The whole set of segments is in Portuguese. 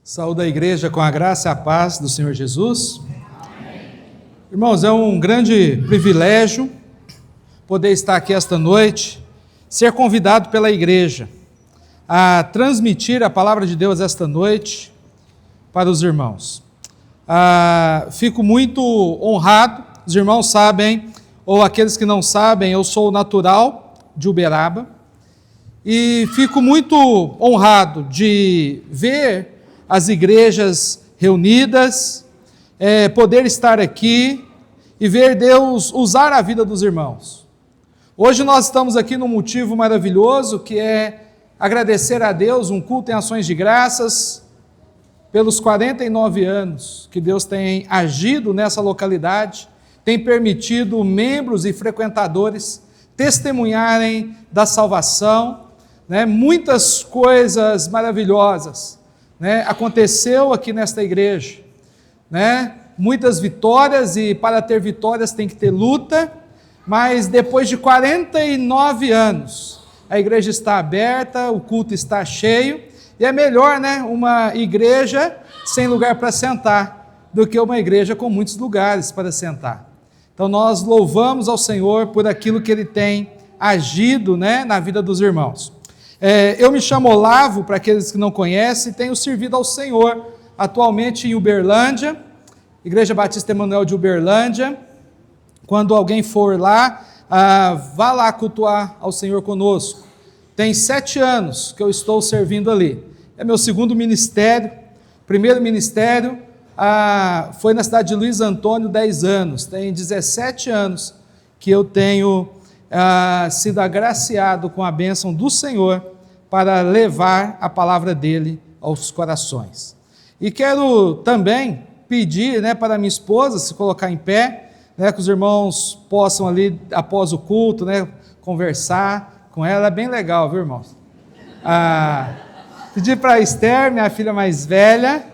Saúde a igreja com a graça e a paz do Senhor Jesus. Amém. Irmãos, é um grande privilégio poder estar aqui esta noite, ser convidado pela igreja a transmitir a palavra de Deus esta noite para os irmãos. Fico muito honrado, os irmãos sabem, ou aqueles que não sabem, eu sou natural de Uberaba, e fico muito honrado de ver as igrejas reunidas, poder estar aqui e ver Deus usar a vida dos irmãos. Hoje nós estamos aqui num motivo maravilhoso, que é agradecer a Deus, um culto em ações de graças, pelos 49 anos que Deus tem agido nessa localidade, tem permitido membros e frequentadores testemunharem da salvação, muitas coisas maravilhosas aconteceu aqui nesta igreja, muitas vitórias, e para ter vitórias tem que ter luta, mas depois de 49 anos, a igreja está aberta, o culto está cheio, e é melhor uma igreja sem lugar para sentar, do que uma igreja com muitos lugares para sentar. Então nós louvamos ao Senhor por aquilo que Ele tem agido na vida dos irmãos. Eu me chamo Olavo, para aqueles que não conhecem, tenho servido ao Senhor atualmente em Uberlândia, Igreja Batista Emanuel de Uberlândia. Quando alguém for lá, vá lá cultuar ao Senhor conosco. Tem 7 anos que eu estou servindo ali. É meu segundo ministério. Primeiro ministério foi na cidade de Luiz Antônio, 10 anos. Tem 17 anos que eu tenho sido agraciado com a bênção do Senhor para levar a palavra dele aos corações. E quero também pedir para minha esposa se colocar em pé, que os irmãos possam ali, após o culto, conversar com ela. É bem legal, viu, irmãos? Pedir para a Esther, minha filha mais velha,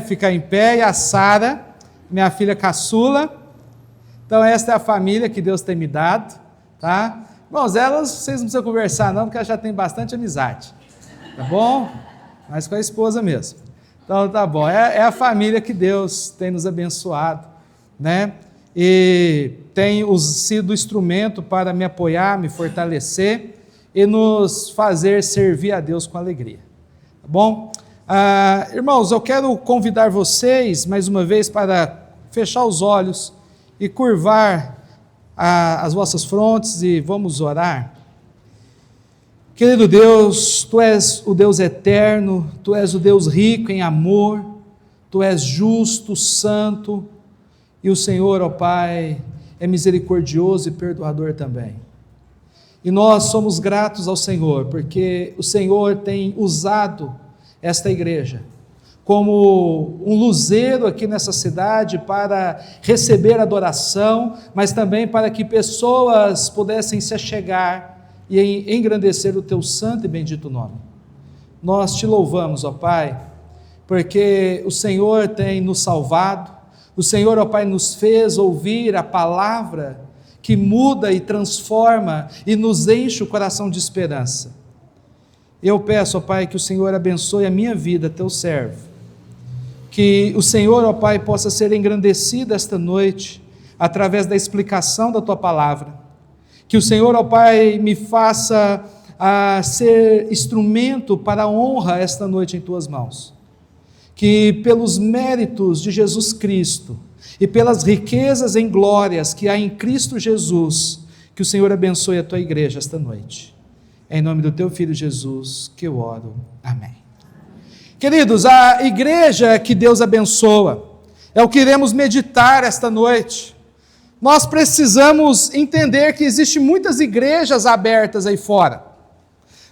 ficar em pé, e a Sara, minha filha caçula. Então esta é a família que Deus tem me dado, tá? Irmãos, vocês não precisam conversar não, porque elas já têm bastante amizade, tá bom? Mas com a esposa mesmo. Então tá bom, é a família que Deus tem nos abençoado, e tem sido instrumento para me apoiar, me fortalecer e nos fazer servir a Deus com alegria, tá bom? Irmãos, eu quero convidar vocês mais uma vez para fechar os olhos e curvar as vossas frontes e vamos orar. Querido Deus, Tu és o Deus eterno, Tu és o Deus rico em amor, Tu és justo, santo, e o Senhor, ó Pai, é misericordioso e perdoador também. E nós somos gratos ao Senhor, porque o Senhor tem usado esta igreja como um luzeiro aqui nessa cidade para receber adoração, mas também para que pessoas pudessem se achegar e engrandecer o Teu santo e bendito nome. Nós Te louvamos, ó Pai, porque o Senhor tem nos salvado, o Senhor, ó Pai, nos fez ouvir a palavra que muda e transforma e nos enche o coração de esperança. Eu peço, ó Pai, que o Senhor abençoe a minha vida, Teu servo, que o Senhor, ó Pai, possa ser engrandecido esta noite, através da explicação da Tua palavra, que o Senhor, ó Pai, me faça ser instrumento para a honra esta noite em Tuas mãos, que pelos méritos de Jesus Cristo, e pelas riquezas em glórias que há em Cristo Jesus, que o Senhor abençoe a Tua igreja esta noite, em nome do Teu Filho Jesus, que eu oro, amém. Queridos, a igreja que Deus abençoa, é o que iremos meditar esta noite. Nós precisamos entender que existem muitas igrejas abertas aí fora,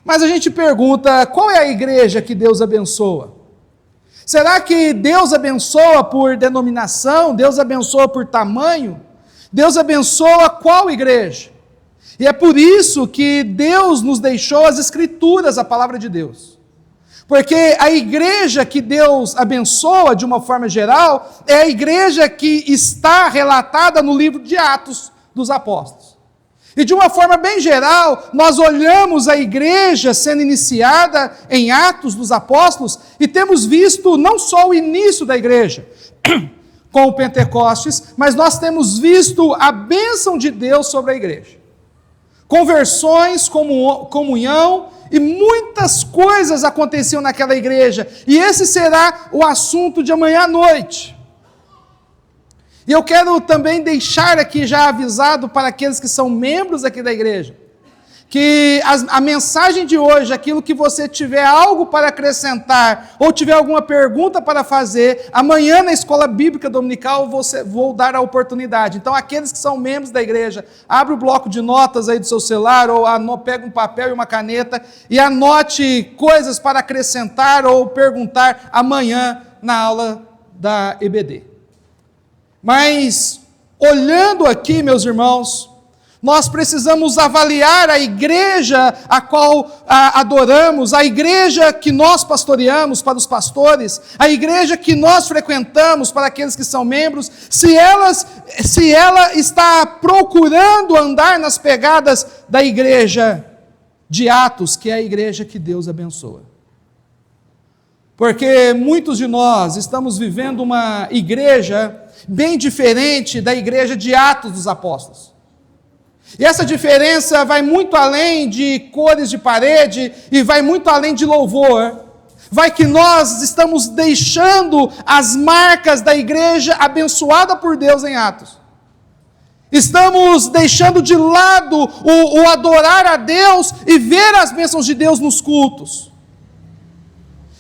mas a gente pergunta, qual é a igreja que Deus abençoa? Será que Deus abençoa por denominação? Deus abençoa por tamanho? Deus abençoa qual igreja? E é por isso que Deus nos deixou as Escrituras, a palavra de Deus. Porque a igreja que Deus abençoa de uma forma geral é a igreja que está relatada no livro de Atos dos Apóstolos. E de uma forma bem geral, nós olhamos a igreja sendo iniciada em Atos dos Apóstolos e temos visto não só o início da igreja, com o Pentecostes, mas nós temos visto a bênção de Deus sobre a igreja. Conversões, comunhão e muitas coisas aconteciam naquela igreja. E esse será o assunto de amanhã à noite. E eu quero também deixar aqui já avisado para aqueles que são membros aqui da igreja, que a mensagem de hoje, aquilo que você tiver algo para acrescentar, ou tiver alguma pergunta para fazer, amanhã na escola bíblica dominical vou dar a oportunidade. Então aqueles que são membros da igreja, abre o bloco de notas aí do seu celular, ou pega um papel e uma caneta, e anote coisas para acrescentar ou perguntar amanhã na aula da EBD. Mas, olhando aqui, meus irmãos, nós precisamos avaliar a igreja a qual adoramos, a igreja que nós pastoreamos para os pastores, a igreja que nós frequentamos para aqueles que são membros, se ela está procurando andar nas pegadas da igreja de Atos, que é a igreja que Deus abençoa. Porque muitos de nós estamos vivendo uma igreja bem diferente da igreja de Atos dos Apóstolos. E essa diferença vai muito além de cores de parede e vai muito além de louvor. Vai que nós estamos deixando as marcas da igreja abençoada por Deus em Atos. Estamos deixando de lado o adorar a Deus e ver as bênçãos de Deus nos cultos.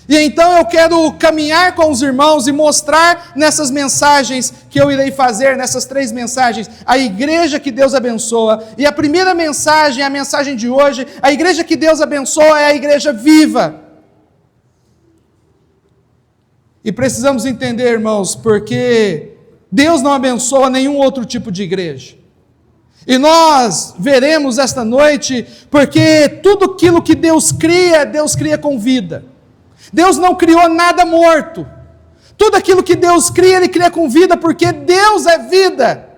E então eu quero caminhar com os irmãos e mostrar nessas mensagens que eu irei fazer, nessas 3 mensagens, a igreja que Deus abençoa. E a primeira mensagem, a mensagem de hoje, a igreja que Deus abençoa é a igreja viva. E precisamos entender, irmãos, porque Deus não abençoa nenhum outro tipo de igreja. E nós veremos esta noite, porque tudo aquilo que Deus cria com vida. Deus não criou nada morto. Tudo aquilo que Deus cria, Ele cria com vida, porque Deus é vida.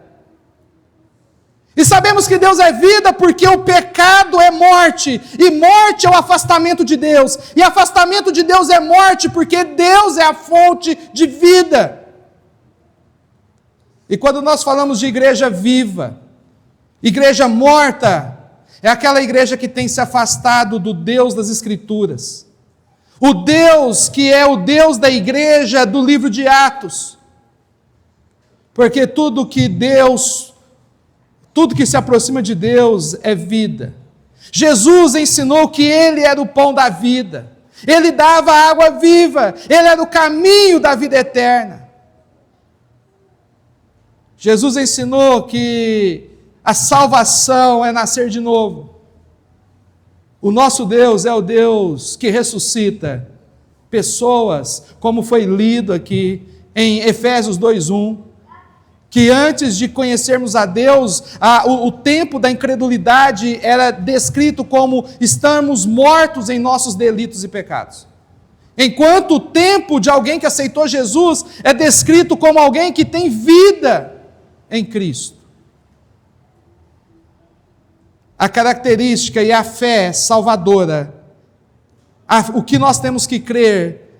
E sabemos que Deus é vida porque o pecado é morte, e morte é o afastamento de Deus. E afastamento de Deus é morte porque Deus é a fonte de vida. E quando nós falamos de igreja viva, igreja morta, é aquela igreja que tem se afastado do Deus das Escrituras. O Deus que é o Deus da igreja do livro de Atos. Porque tudo que se aproxima de Deus é vida. Jesus ensinou que Ele era o pão da vida. Ele dava a água viva. Ele era o caminho da vida eterna. Jesus ensinou que a salvação é nascer de novo. O nosso Deus é o Deus que ressuscita pessoas, como foi lido aqui em Efésios 2:1, que antes de conhecermos a Deus, o tempo da incredulidade era descrito como estamos mortos em nossos delitos e pecados. Enquanto o tempo de alguém que aceitou Jesus é descrito como alguém que tem vida em Cristo. A característica e a fé salvadora, o que nós temos que crer,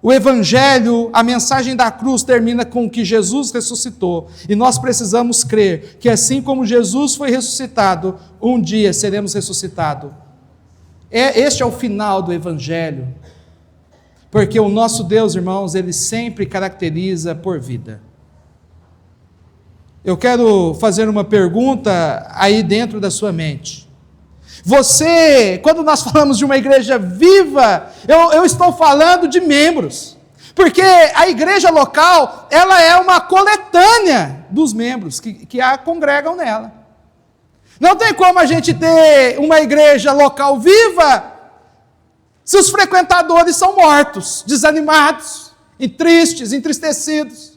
o Evangelho, a mensagem da cruz termina com que Jesus ressuscitou, e nós precisamos crer que assim como Jesus foi ressuscitado, um dia seremos ressuscitados. Este é o final do Evangelho, porque o nosso Deus, irmãos, Ele sempre caracteriza por vida. Eu quero fazer uma pergunta aí dentro da sua mente. Você, quando nós falamos de uma igreja viva, eu estou falando de membros. Porque a igreja local, ela é uma coletânea dos membros que a congregam nela. Não tem como a gente ter uma igreja local viva se os frequentadores são mortos, desanimados, tristes, entristecidos.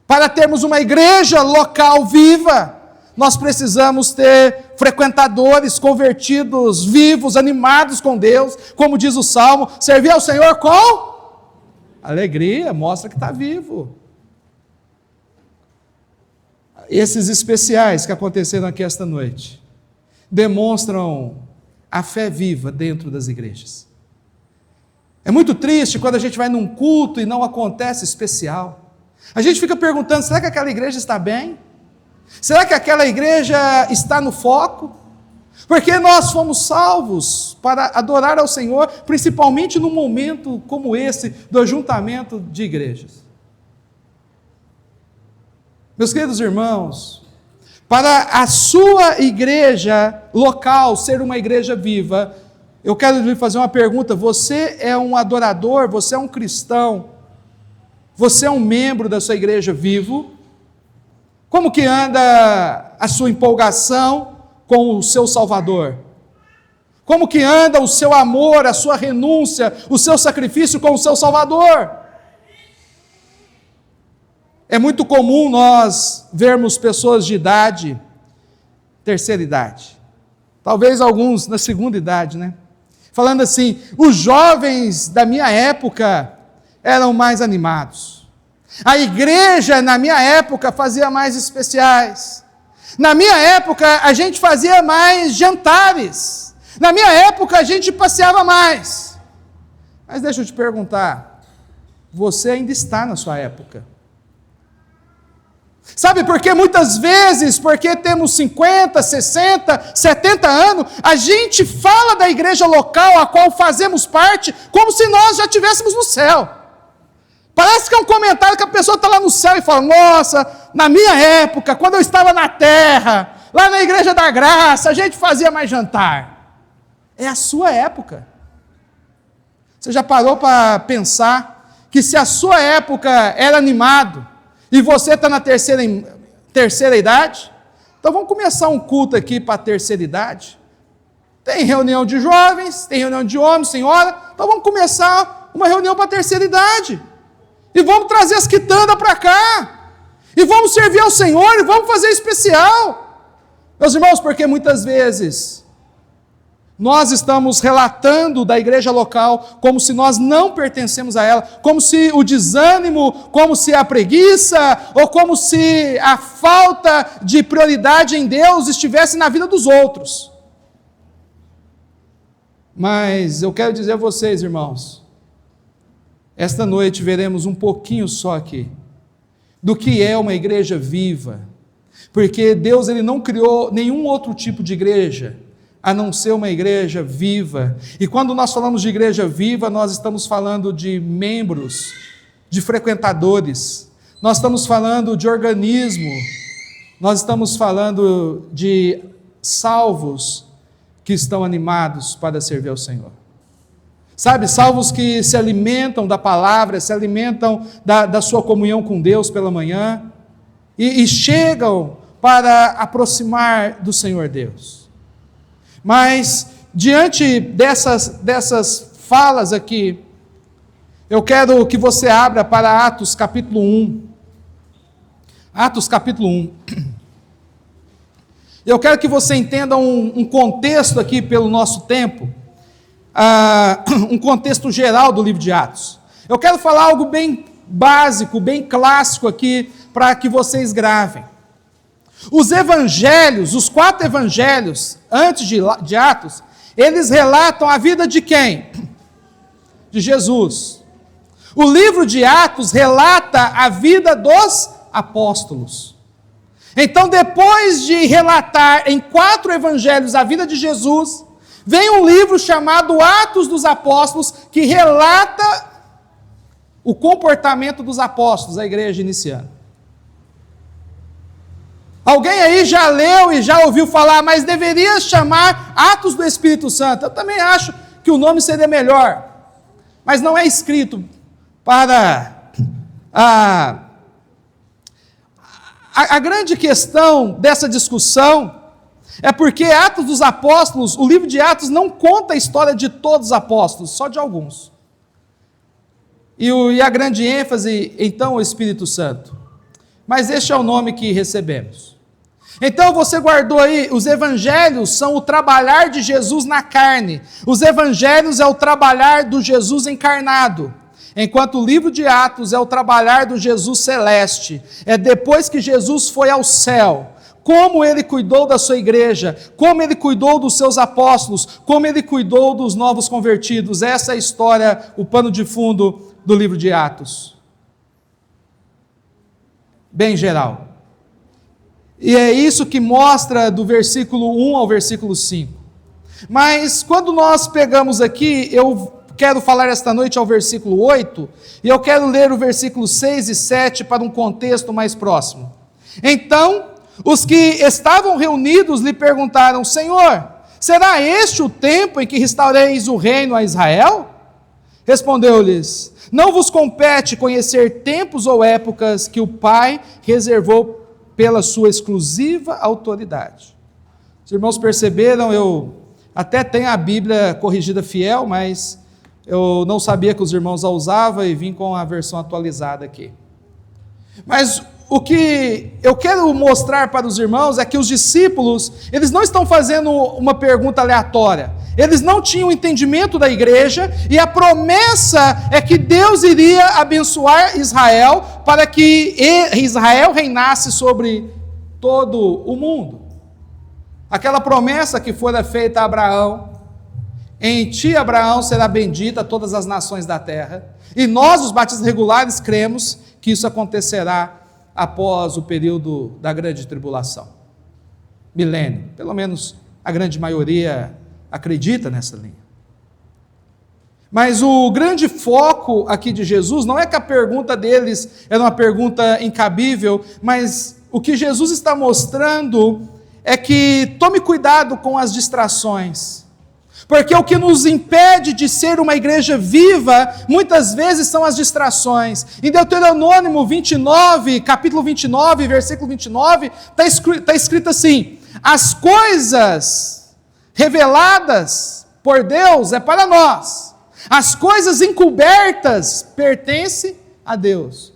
Para termos uma igreja local viva, nós precisamos ter frequentadores convertidos, vivos, animados com Deus, como diz o Salmo, servir ao Senhor com alegria, mostra que está vivo. esses especiais que aconteceram aqui esta noite demonstram a fé viva dentro das igrejas. É muito triste quando a gente vai num culto e não acontece especial. A gente fica perguntando, será que aquela igreja está bem? Será que aquela igreja está no foco? Porque nós fomos salvos para adorar ao Senhor, principalmente num momento como esse, do ajuntamento de igrejas. Meus queridos irmãos, para a sua igreja local ser uma igreja viva, eu quero lhe fazer uma pergunta: você é um adorador, você é um cristão, você é um membro da sua igreja vivo? Como que anda a sua empolgação com o seu Salvador? Como que anda o seu amor, a sua renúncia, o seu sacrifício com o seu Salvador? É muito comum nós vermos pessoas de idade, terceira idade, talvez alguns na segunda idade, né? Falando assim, os jovens da minha época eram mais animados. A igreja na minha época fazia mais especiais. Na minha época a gente fazia mais jantares. Na minha época a gente passeava mais. Mas deixa eu te perguntar, você ainda está na sua época? Sabe por que muitas vezes, porque temos 50, 60, 70 anos, a gente fala da igreja local a qual fazemos parte, como se nós já estivéssemos no céu. Parece que é um comentário que a pessoa está lá no céu e fala, nossa, na minha época, quando eu estava na terra, lá na igreja da graça, a gente fazia mais jantar. É a sua época. Você já parou para pensar que se a sua época era animado, e você está na terceira idade? Então vamos começar um culto aqui para a terceira idade. Tem reunião de jovens, tem reunião de homens, senhora. Então vamos começar uma reunião para a terceira idade. E vamos trazer as quitandas para cá. E vamos servir ao Senhor, e vamos fazer especial. Meus irmãos, porque muitas vezes nós estamos relatando da igreja local como se nós não pertencemos a ela, como se o desânimo, como se a preguiça, ou como se a falta de prioridade em Deus estivesse na vida dos outros. Mas eu quero dizer a vocês, irmãos, esta noite veremos um pouquinho só aqui do que é uma igreja viva, porque Deus ele não criou nenhum outro tipo de igreja a não ser uma igreja viva. E quando nós falamos de igreja viva, nós estamos falando de membros, de frequentadores, nós estamos falando de organismo, nós estamos falando de salvos que estão animados para servir ao Senhor. Sabe, salvos que se alimentam da palavra, se alimentam da sua comunhão com Deus pela manhã, e chegam para aproximar do Senhor Deus. Mas, diante dessas falas aqui, eu quero que você abra para Atos capítulo 1. Atos capítulo 1. Eu quero que você entenda um contexto aqui pelo nosso tempo, um contexto geral do livro de Atos. Eu quero falar algo bem básico, bem clássico aqui, para que vocês gravem. Os evangelhos, os 4 evangelhos, antes de Atos, eles relatam a vida de quem? De Jesus. O livro de Atos relata a vida dos apóstolos. Então, depois de relatar em 4 evangelhos a vida de Jesus, vem um livro chamado Atos dos Apóstolos, que relata o comportamento dos apóstolos, a igreja iniciando. Alguém aí já leu e já ouviu falar, mas deveria chamar Atos do Espírito Santo. Eu também acho que o nome seria melhor, mas não é escrito para a grande questão dessa discussão é porque Atos dos Apóstolos, o livro de Atos não conta a história de todos os apóstolos, só de alguns. E a grande ênfase, então, o Espírito Santo. Mas este é o nome que recebemos. Então você guardou aí, os evangelhos são o trabalhar de Jesus na carne. Os evangelhos é o trabalhar do Jesus encarnado. Enquanto o livro de Atos é o trabalhar do Jesus celeste, é depois que Jesus foi ao céu, como ele cuidou da sua igreja, como ele cuidou dos seus apóstolos, como ele cuidou dos novos convertidos. Essa é a história, o pano de fundo do livro de Atos. Bem geral. E é isso que mostra do versículo 1 ao versículo 5. Mas quando nós pegamos aqui, eu quero falar esta noite ao versículo 8, e eu quero ler o versículo 6 e 7 para um contexto mais próximo. Então, os que estavam reunidos lhe perguntaram: Senhor, será este o tempo em que restaureis o reino a Israel? Respondeu-lhes: não vos compete conhecer tempos ou épocas que o Pai reservou pela sua exclusiva autoridade. Os irmãos perceberam, eu até tenho a Bíblia corrigida fiel, mas eu não sabia que os irmãos a usavam e vim com a versão atualizada aqui. Mas o que eu quero mostrar para os irmãos é que os discípulos, eles não estão fazendo uma pergunta aleatória. Eles não tinham entendimento da igreja, e a promessa é que Deus iria abençoar Israel para que Israel reinasse sobre todo o mundo. Aquela promessa que fora feita a Abraão: em ti, Abraão, será bendita todas as nações da terra. E nós, os batistas regulares, cremos que isso acontecerá após o período da grande tribulação. Milênio, pelo menos a grande maioria acredita nessa linha. Mas o grande foco aqui de Jesus não é que a pergunta deles era uma pergunta incabível, mas o que Jesus está mostrando é que tome cuidado com as distrações. Porque o que nos impede de ser uma igreja viva, muitas vezes são as distrações. Em Deuteronômio 29, capítulo 29, versículo 29, está escrito assim: as coisas reveladas por Deus é para nós, as coisas encobertas pertencem a Deus.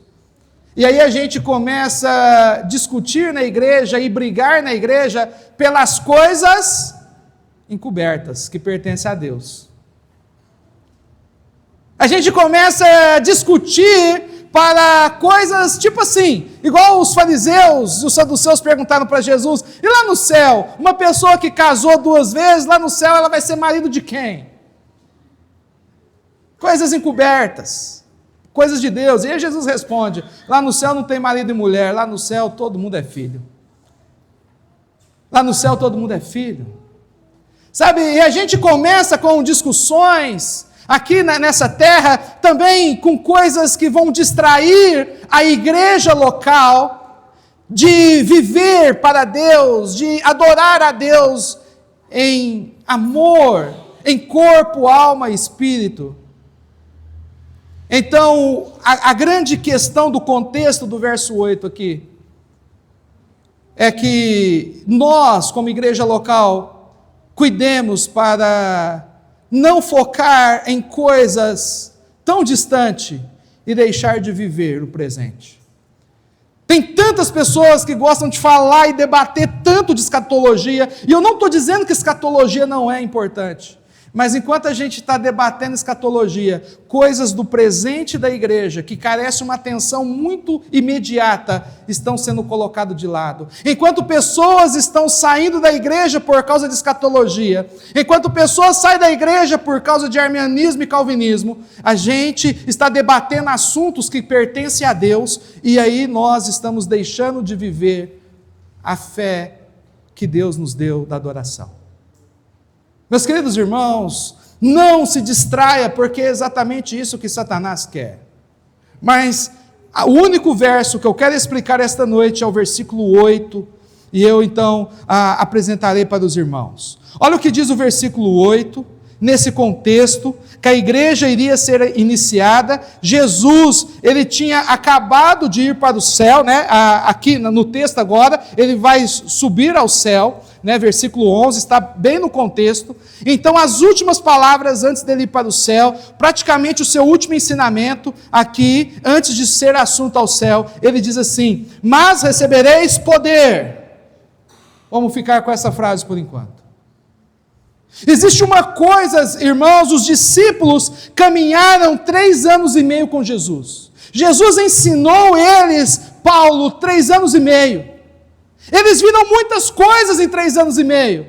E aí a gente começa a discutir na igreja e brigar na igreja pelas coisas encobertas, que pertencem a Deus. A gente começa a discutir para coisas tipo assim, igual os fariseus e os saduceus perguntaram para Jesus: e lá no céu, uma pessoa que casou 2 vezes, lá no céu ela vai ser marido de quem? Coisas encobertas, coisas de Deus. E aí Jesus responde: lá no céu não tem marido e mulher, lá no céu todo mundo é filho. Lá no céu todo mundo é filho. Sabe, e a gente começa com discussões aqui nessa terra, também com coisas que vão distrair a igreja local de viver para Deus, de adorar a Deus em amor, em corpo, alma e espírito. Então, a grande questão do contexto do verso 8 aqui é que nós, como igreja local, cuidemos para não focar em coisas tão distantes e deixar de viver o presente. Tem tantas pessoas que gostam de falar e debater tanto de escatologia, e eu não estou dizendo que escatologia não é importante, mas enquanto a gente está debatendo escatologia, coisas do presente da igreja, que carecem uma atenção muito imediata, estão sendo colocadas de lado. Enquanto pessoas estão saindo da igreja por causa de escatologia, enquanto pessoas saem da igreja por causa de arminianismo e calvinismo, a gente está debatendo assuntos que pertencem a Deus, e aí nós estamos deixando de viver a fé que Deus nos deu da adoração. Meus queridos irmãos, não se distraia, porque é exatamente isso que Satanás quer. Mas o único verso que eu quero explicar esta noite é o versículo 8, e eu então apresentarei para os irmãos. Olha o que diz o versículo 8, nesse contexto, que a igreja iria ser iniciada. Jesus, ele tinha acabado de ir para o céu, né? Aqui no texto agora, ele vai subir ao céu, né? Versículo 11, está bem no contexto. Então, as últimas palavras antes dele ir para o céu, praticamente o seu último ensinamento aqui, antes de ser assunto ao céu, ele diz assim: mas recebereis poder. Vamos ficar com essa frase por enquanto. Existe uma coisa, irmãos, os discípulos caminharam 3 anos e meio com Jesus. Jesus ensinou eles, Paulo, 3 anos e meio. Eles viram muitas coisas em 3 anos e meio.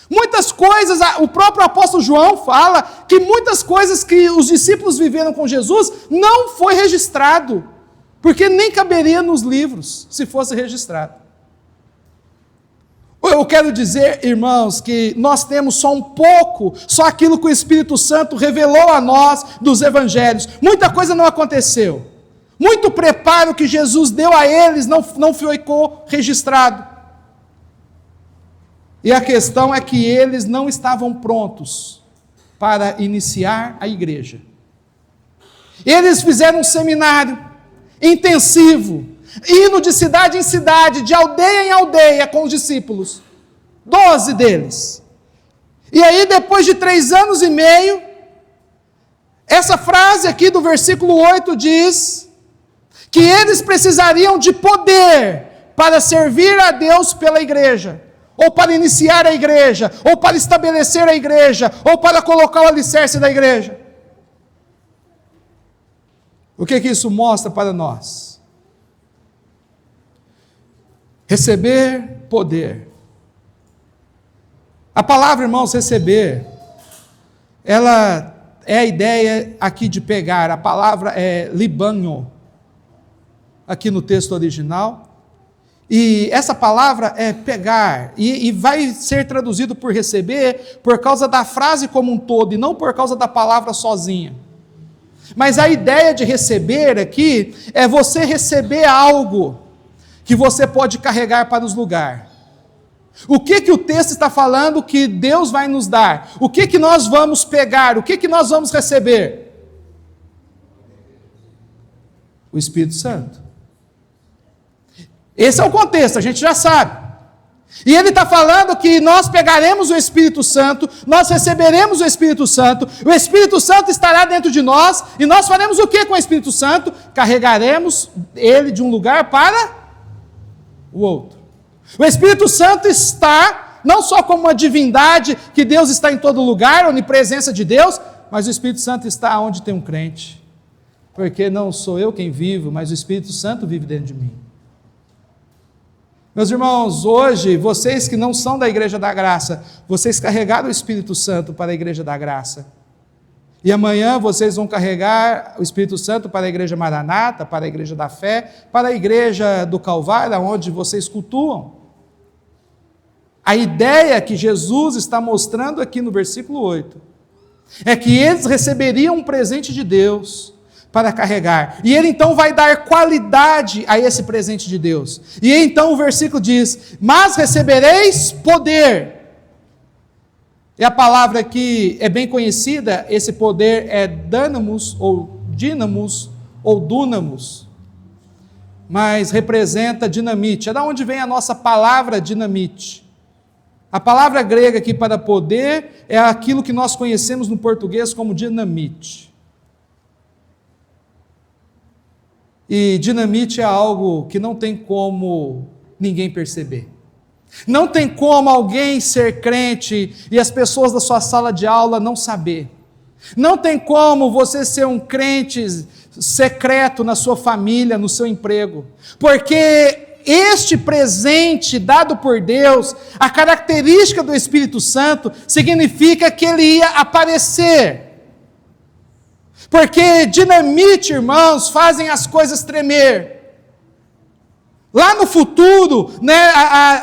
Muitas coisas, o próprio apóstolo João fala que muitas coisas que os discípulos viveram com Jesus não foi registrado, porque nem caberia nos livros se fosse registrado. Eu quero dizer, irmãos, que nós temos só um pouco, só aquilo que o Espírito Santo revelou a nós dos evangelhos. Muita coisa não aconteceu. Muito preparo que Jesus deu a eles não ficou registrado. E a questão é que eles não estavam prontos para iniciar a igreja. Eles fizeram um seminário intensivo, indo de cidade em cidade, de aldeia em aldeia com os discípulos. 12 deles. E aí, depois de 3 anos e meio, essa frase aqui do versículo 8 diz que eles precisariam de poder para servir a Deus pela igreja, ou para iniciar a igreja, ou para estabelecer a igreja, ou para colocar o alicerce da igreja. O que isso mostra para nós? Receber poder. A palavra, irmãos, receber, ela é a ideia aqui de pegar. A palavra é libanho, aqui no texto original. E essa palavra é pegar, e vai ser traduzido por receber por causa da frase como um todo, e não por causa da palavra sozinha. Mas a ideia de receber aqui é você receber algo que você pode carregar para os lugares. O que o texto está falando que Deus vai nos dar? O que nós vamos pegar? O que nós vamos receber? O Espírito Santo. Esse é o contexto, a gente já sabe. E ele está falando que nós pegaremos o Espírito Santo, nós receberemos o Espírito Santo estará dentro de nós, e nós faremos o que com o Espírito Santo? Carregaremos ele de um lugar para o outro. O Espírito Santo está, não só como uma divindade, que Deus está em todo lugar, onipresença de Deus, mas o Espírito Santo está onde tem um crente. Porque não sou eu quem vivo, mas o Espírito Santo vive dentro de mim. Meus irmãos, hoje, vocês que não são da Igreja da Graça, vocês carregaram o Espírito Santo para a Igreja da Graça. E amanhã vocês vão carregar o Espírito Santo para a Igreja Maranata, para a Igreja da Fé, para a Igreja do Calvário, onde vocês cultuam. A ideia que Jesus está mostrando aqui no versículo 8 é que eles receberiam um presente de Deus para carregar. E ele então vai dar qualidade a esse presente de Deus. E então o versículo diz: mas recebereis poder. E a palavra aqui é bem conhecida, esse poder é dynamos, ou dinamos, ou dunamus, mas representa dinamite. É da onde vem a nossa palavra dinamite. A palavra grega aqui para poder é aquilo que nós conhecemos no português como dinamite. E dinamite é algo que não tem como ninguém perceber. Não tem como alguém ser crente e as pessoas da sua sala de aula não saber. Não tem como você ser um crente secreto na sua família, no seu emprego. Porque este presente dado por Deus, a característica do Espírito Santo, significa que ele ia aparecer. Porque dinamite, irmãos, fazem as coisas tremer. Lá no futuro,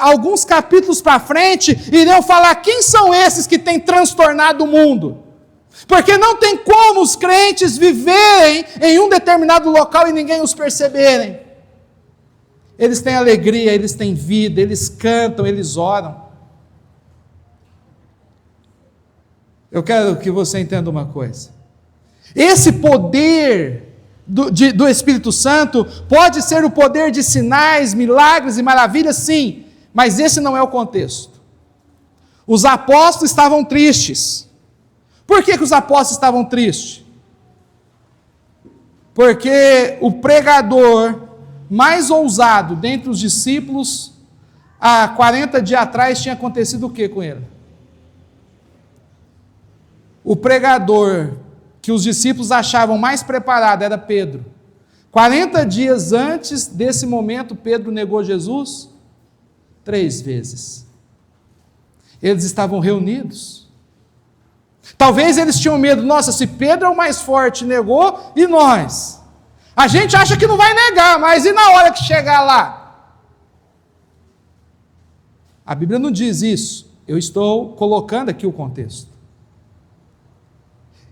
alguns capítulos para frente, irão falar quem são esses que têm transtornado o mundo. Porque não tem como os crentes viverem em um determinado local e ninguém os perceberem. Eles têm alegria, eles têm vida, eles cantam, eles oram. Eu quero que você entenda uma coisa. Esse poder do Espírito Santo pode ser o poder de sinais, milagres e maravilhas, sim, mas esse não é o contexto. Os apóstolos estavam tristes. Por que os apóstolos estavam tristes? Porque o pregador mais ousado dentre os discípulos, há 40 dias atrás, tinha acontecido o que com ele? o pregador que os discípulos achavam mais preparado era Pedro. 40 dias antes desse momento, Pedro negou Jesus 3 vezes. Eles estavam reunidos. Talvez eles tinham medo, nossa, se Pedro é o mais forte, negou, e nós? A gente acha que não vai negar, mas e na hora que chegar lá? A Bíblia não diz isso, eu estou colocando aqui o contexto.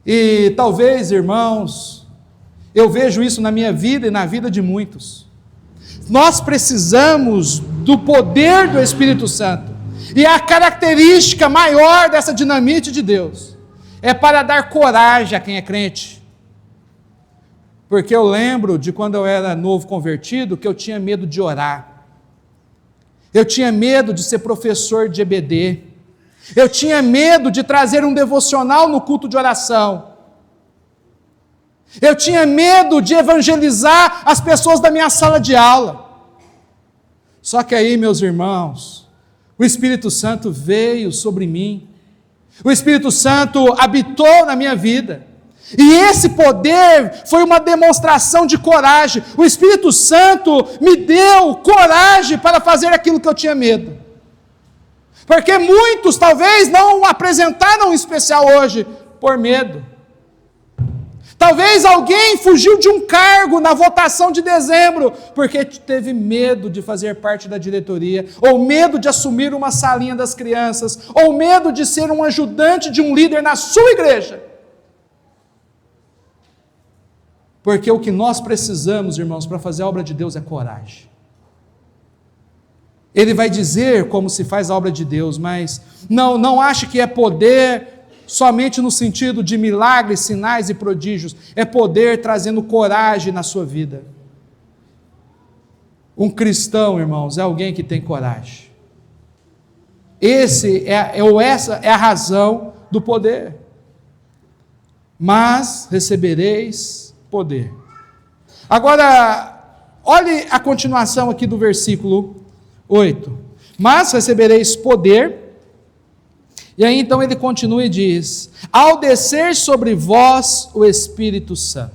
E talvez, irmãos, eu vejo isso na minha vida e na vida de muitos. Nós precisamos do poder do Espírito Santo. E a característica maior dessa dinamite de Deus é para dar coragem a quem é crente. Porque eu lembro de quando eu era novo convertido, que eu tinha medo de orar. Eu tinha medo de ser professor de EBD. Eu tinha medo de trazer um devocional no culto de oração. Eu tinha medo de evangelizar as pessoas da minha sala de aula. Só que aí, meus irmãos, o Espírito Santo veio sobre mim. O Espírito Santo habitou na minha vida. E esse poder foi uma demonstração de coragem. O Espírito Santo me deu coragem para fazer aquilo que eu tinha medo. Porque muitos talvez não apresentaram um especial hoje por medo. Talvez alguém fugiu de um cargo na votação de dezembro, porque teve medo de fazer parte da diretoria, ou medo de assumir uma salinha das crianças, ou medo de ser um ajudante de um líder na sua igreja. Porque o que nós precisamos, irmãos, para fazer a obra de Deus é coragem. Ele vai dizer como se faz a obra de Deus, mas não ache que é poder somente no sentido de milagres, sinais e prodígios. É poder trazendo coragem na sua vida. Um cristão, irmãos, é alguém que tem coragem. Essa é a razão do poder. Mas recebereis poder. Agora, olhe a continuação aqui do versículo 8. Mas recebereis poder. E aí então ele continua e diz: ao descer sobre vós o Espírito Santo.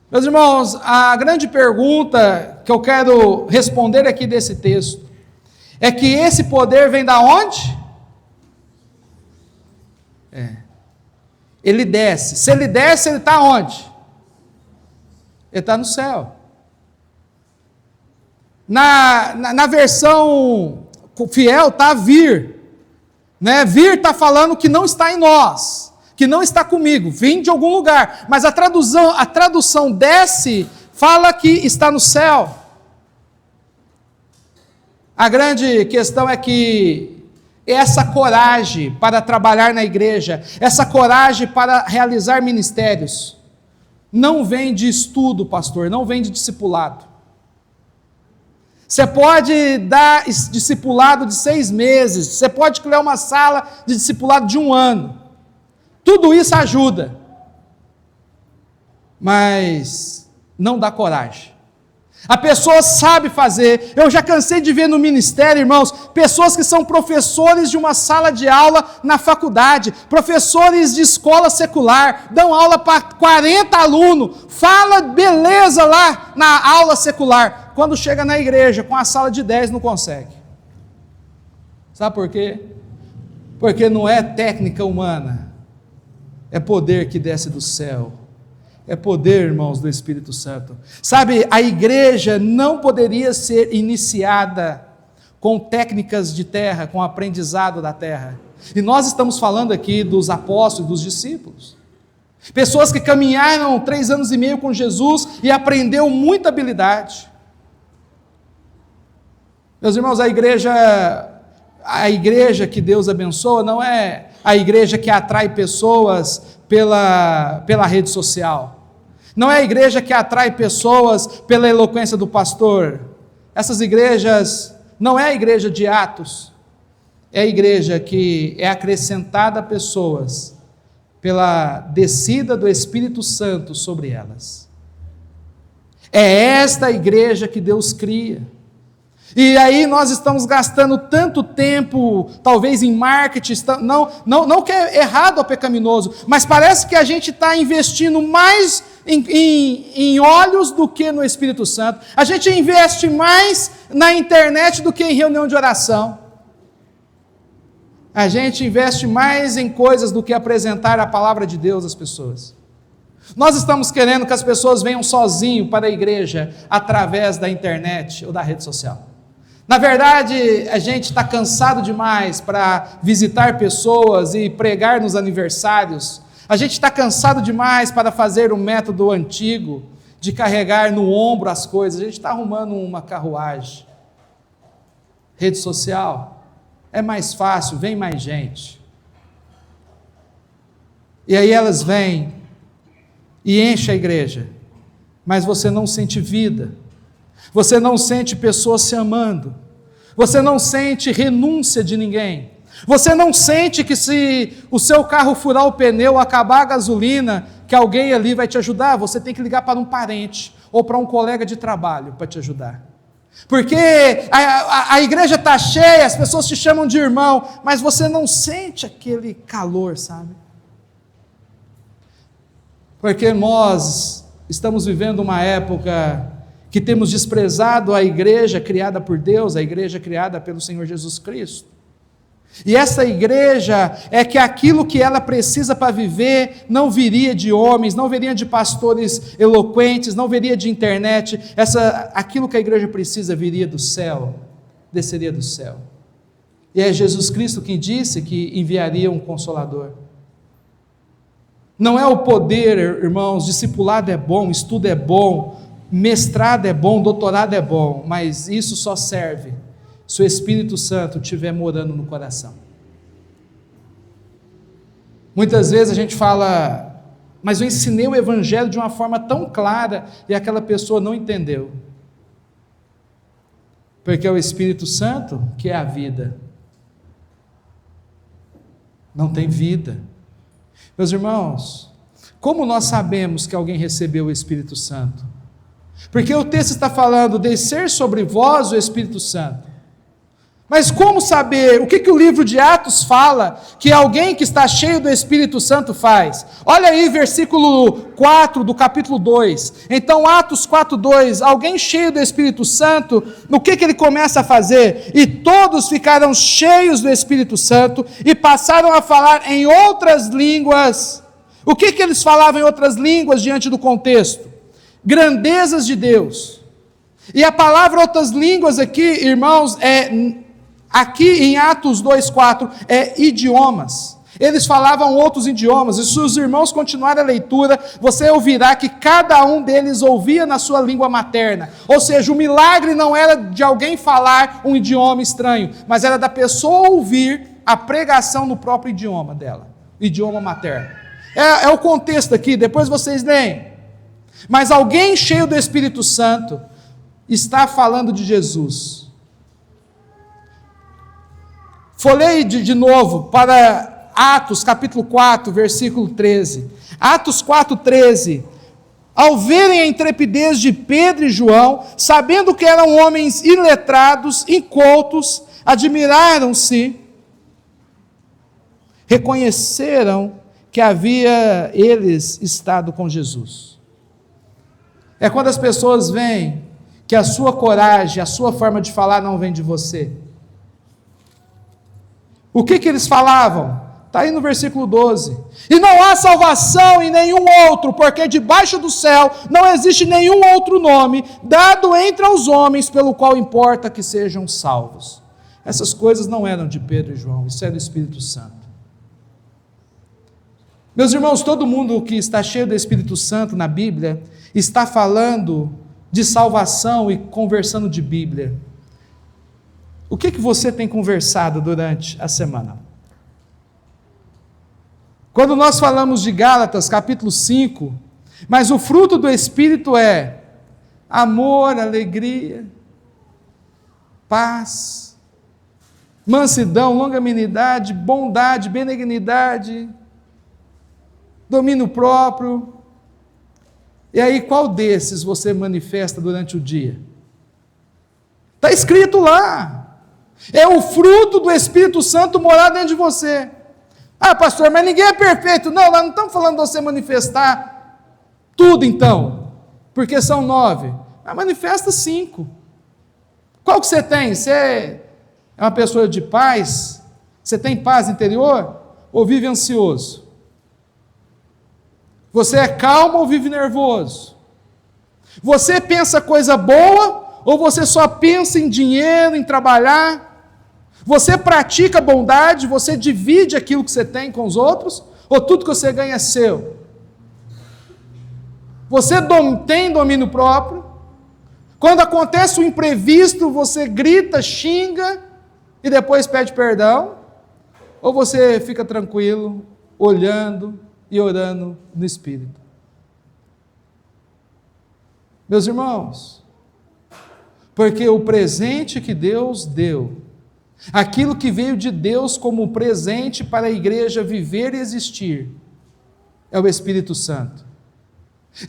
Meus irmãos, a grande pergunta que eu quero responder aqui desse texto é que esse poder vem da onde? Ele desce. Se ele desce, ele está onde? Ele está no céu. Na versão fiel está vir. Né? Vir está falando que não está em nós, que não está comigo, vem de algum lugar. Mas a tradução desce fala que está no céu. A grande questão é que essa coragem para trabalhar na igreja, essa coragem para realizar ministérios, não vem de estudo, pastor, não vem de discipulado. Você pode dar discipulado de 6 meses, você pode criar uma sala de discipulado de 1 ano. Tudo isso ajuda, mas não dá coragem. A pessoa sabe fazer. Eu já cansei de ver no ministério, irmãos, pessoas que são professores de uma sala de aula na faculdade, professores de escola secular, dão aula para 40 alunos, fala beleza lá na aula secular. Quando chega na igreja com a sala de 10 não consegue. Sabe por quê? Porque não é técnica humana, é poder que desce do céu. É poder, irmãos, do Espírito Santo. Sabe, a igreja não poderia ser iniciada com técnicas de terra, com aprendizado da terra. E nós estamos falando aqui dos apóstolos, dos discípulos. Pessoas que caminharam 3 anos e meio com Jesus e aprendeu muita habilidade. Meus irmãos, a igreja que Deus abençoa não é a igreja que atrai pessoas pela rede social. Não é a igreja que atrai pessoas pela eloquência do pastor. Essas igrejas, não é a igreja de Atos, é a igreja que é acrescentada a pessoas pela descida do Espírito Santo sobre elas. É esta igreja que Deus cria. E aí nós estamos gastando tanto tempo, talvez em marketing, não que é errado ou pecaminoso, mas parece que a gente está investindo mais em olhos do que no Espírito Santo. A gente investe mais na internet do que em reunião de oração. A gente investe mais em coisas do que apresentar a palavra de Deus às pessoas. Nós estamos querendo que as pessoas venham sozinho para a igreja através da internet ou da rede social. Na verdade, a gente está cansado demais para visitar pessoas e pregar nos aniversários. A gente está cansado demais para fazer o método antigo de carregar no ombro as coisas. A gente está arrumando uma carruagem. Rede social é mais fácil, vem mais gente. E aí elas vêm e enchem a igreja, mas você não sente vida. Você não sente pessoas se amando. Você não sente renúncia de ninguém. Você não sente que se o seu carro furar o pneu, acabar a gasolina, que alguém ali vai te ajudar. Você tem que ligar para um parente ou para um colega de trabalho para te ajudar. Porque a igreja está cheia, as pessoas te chamam de irmão, mas você não sente aquele calor, sabe? Porque nós estamos vivendo uma época que temos desprezado a igreja criada por Deus, a igreja criada pelo Senhor Jesus Cristo. E essa igreja é que aquilo que ela precisa para viver não viria de homens, não viria de pastores eloquentes, não viria de internet. Aquilo que a igreja precisa viria do céu, desceria do céu. E é Jesus Cristo quem disse que enviaria um Consolador. Não é o poder, irmãos, discipulado é bom, estudo é bom, mestrado é bom, doutorado é bom, mas isso só serve se o Espírito Santo estiver morando no coração. Muitas vezes a gente fala, mas eu ensinei o Evangelho de uma forma tão clara e aquela pessoa não entendeu. Porque é o Espírito Santo que é a vida. Não tem vida. Meus irmãos, como nós sabemos que alguém recebeu o Espírito Santo? Porque o texto está falando, descer sobre vós o Espírito Santo. Mas como saber, o que o livro de Atos fala, que alguém que está cheio do Espírito Santo faz? Olha aí, versículo 4 do capítulo 2. Então, Atos 4:2, alguém cheio do Espírito Santo, o que ele começa a fazer? E todos ficaram cheios do Espírito Santo e passaram a falar em outras línguas. O que eles falavam em outras línguas diante do contexto? Grandezas de Deus. E a palavra outras línguas aqui, irmãos, aqui em Atos 2:4, é idiomas. Eles falavam outros idiomas, e se os irmãos continuarem a leitura, você ouvirá que cada um deles ouvia na sua língua materna. Ou seja, o milagre não era de alguém falar um idioma estranho, mas era da pessoa ouvir a pregação no próprio idioma dela, idioma materno. É o contexto aqui, depois vocês leem. Mas alguém cheio do Espírito Santo está falando de Jesus. Folheie de novo para Atos capítulo 4, versículo 13. Atos 4:13. Ao verem a intrepidez de Pedro e João, sabendo que eram homens iletrados, incultos, admiraram-se, reconheceram que havia eles estado com Jesus. É quando as pessoas veem que a sua coragem, a sua forma de falar não vem de você. O que eles falavam? Está aí no versículo 12. E não há salvação em nenhum outro, porque debaixo do céu não existe nenhum outro nome dado entre os homens pelo qual importa que sejam salvos. Essas coisas não eram de Pedro e João, isso é do Espírito Santo. Meus irmãos, todo mundo que está cheio do Espírito Santo na Bíblia está falando de salvação e conversando de Bíblia. O que você tem conversado durante a semana? Quando nós falamos de Gálatas, capítulo 5, mas o fruto do Espírito é amor, alegria, paz, mansidão, longanimidade, bondade, benignidade, domínio próprio. E aí, qual desses você manifesta durante o dia? Está escrito lá. É o fruto do Espírito Santo morar dentro de você. Ah, pastor, mas ninguém é perfeito. Não, nós não estamos falando de você manifestar tudo então, porque são 9. Mas manifesta 5. Qual que você tem? Você é uma pessoa de paz? Você tem paz interior? Ou vive ansioso? Você é calmo ou vive nervoso? Você pensa coisa boa ou você só pensa em dinheiro, em trabalhar? Você pratica bondade, você divide aquilo que você tem com os outros, ou tudo que você ganha é seu? Você tem domínio próprio? Quando acontece um imprevisto, você grita, xinga e depois pede perdão? Ou você fica tranquilo, olhando e orando no Espírito? Meus irmãos, porque o presente que Deus deu, aquilo que veio de Deus como presente para a igreja viver e existir, é o Espírito Santo.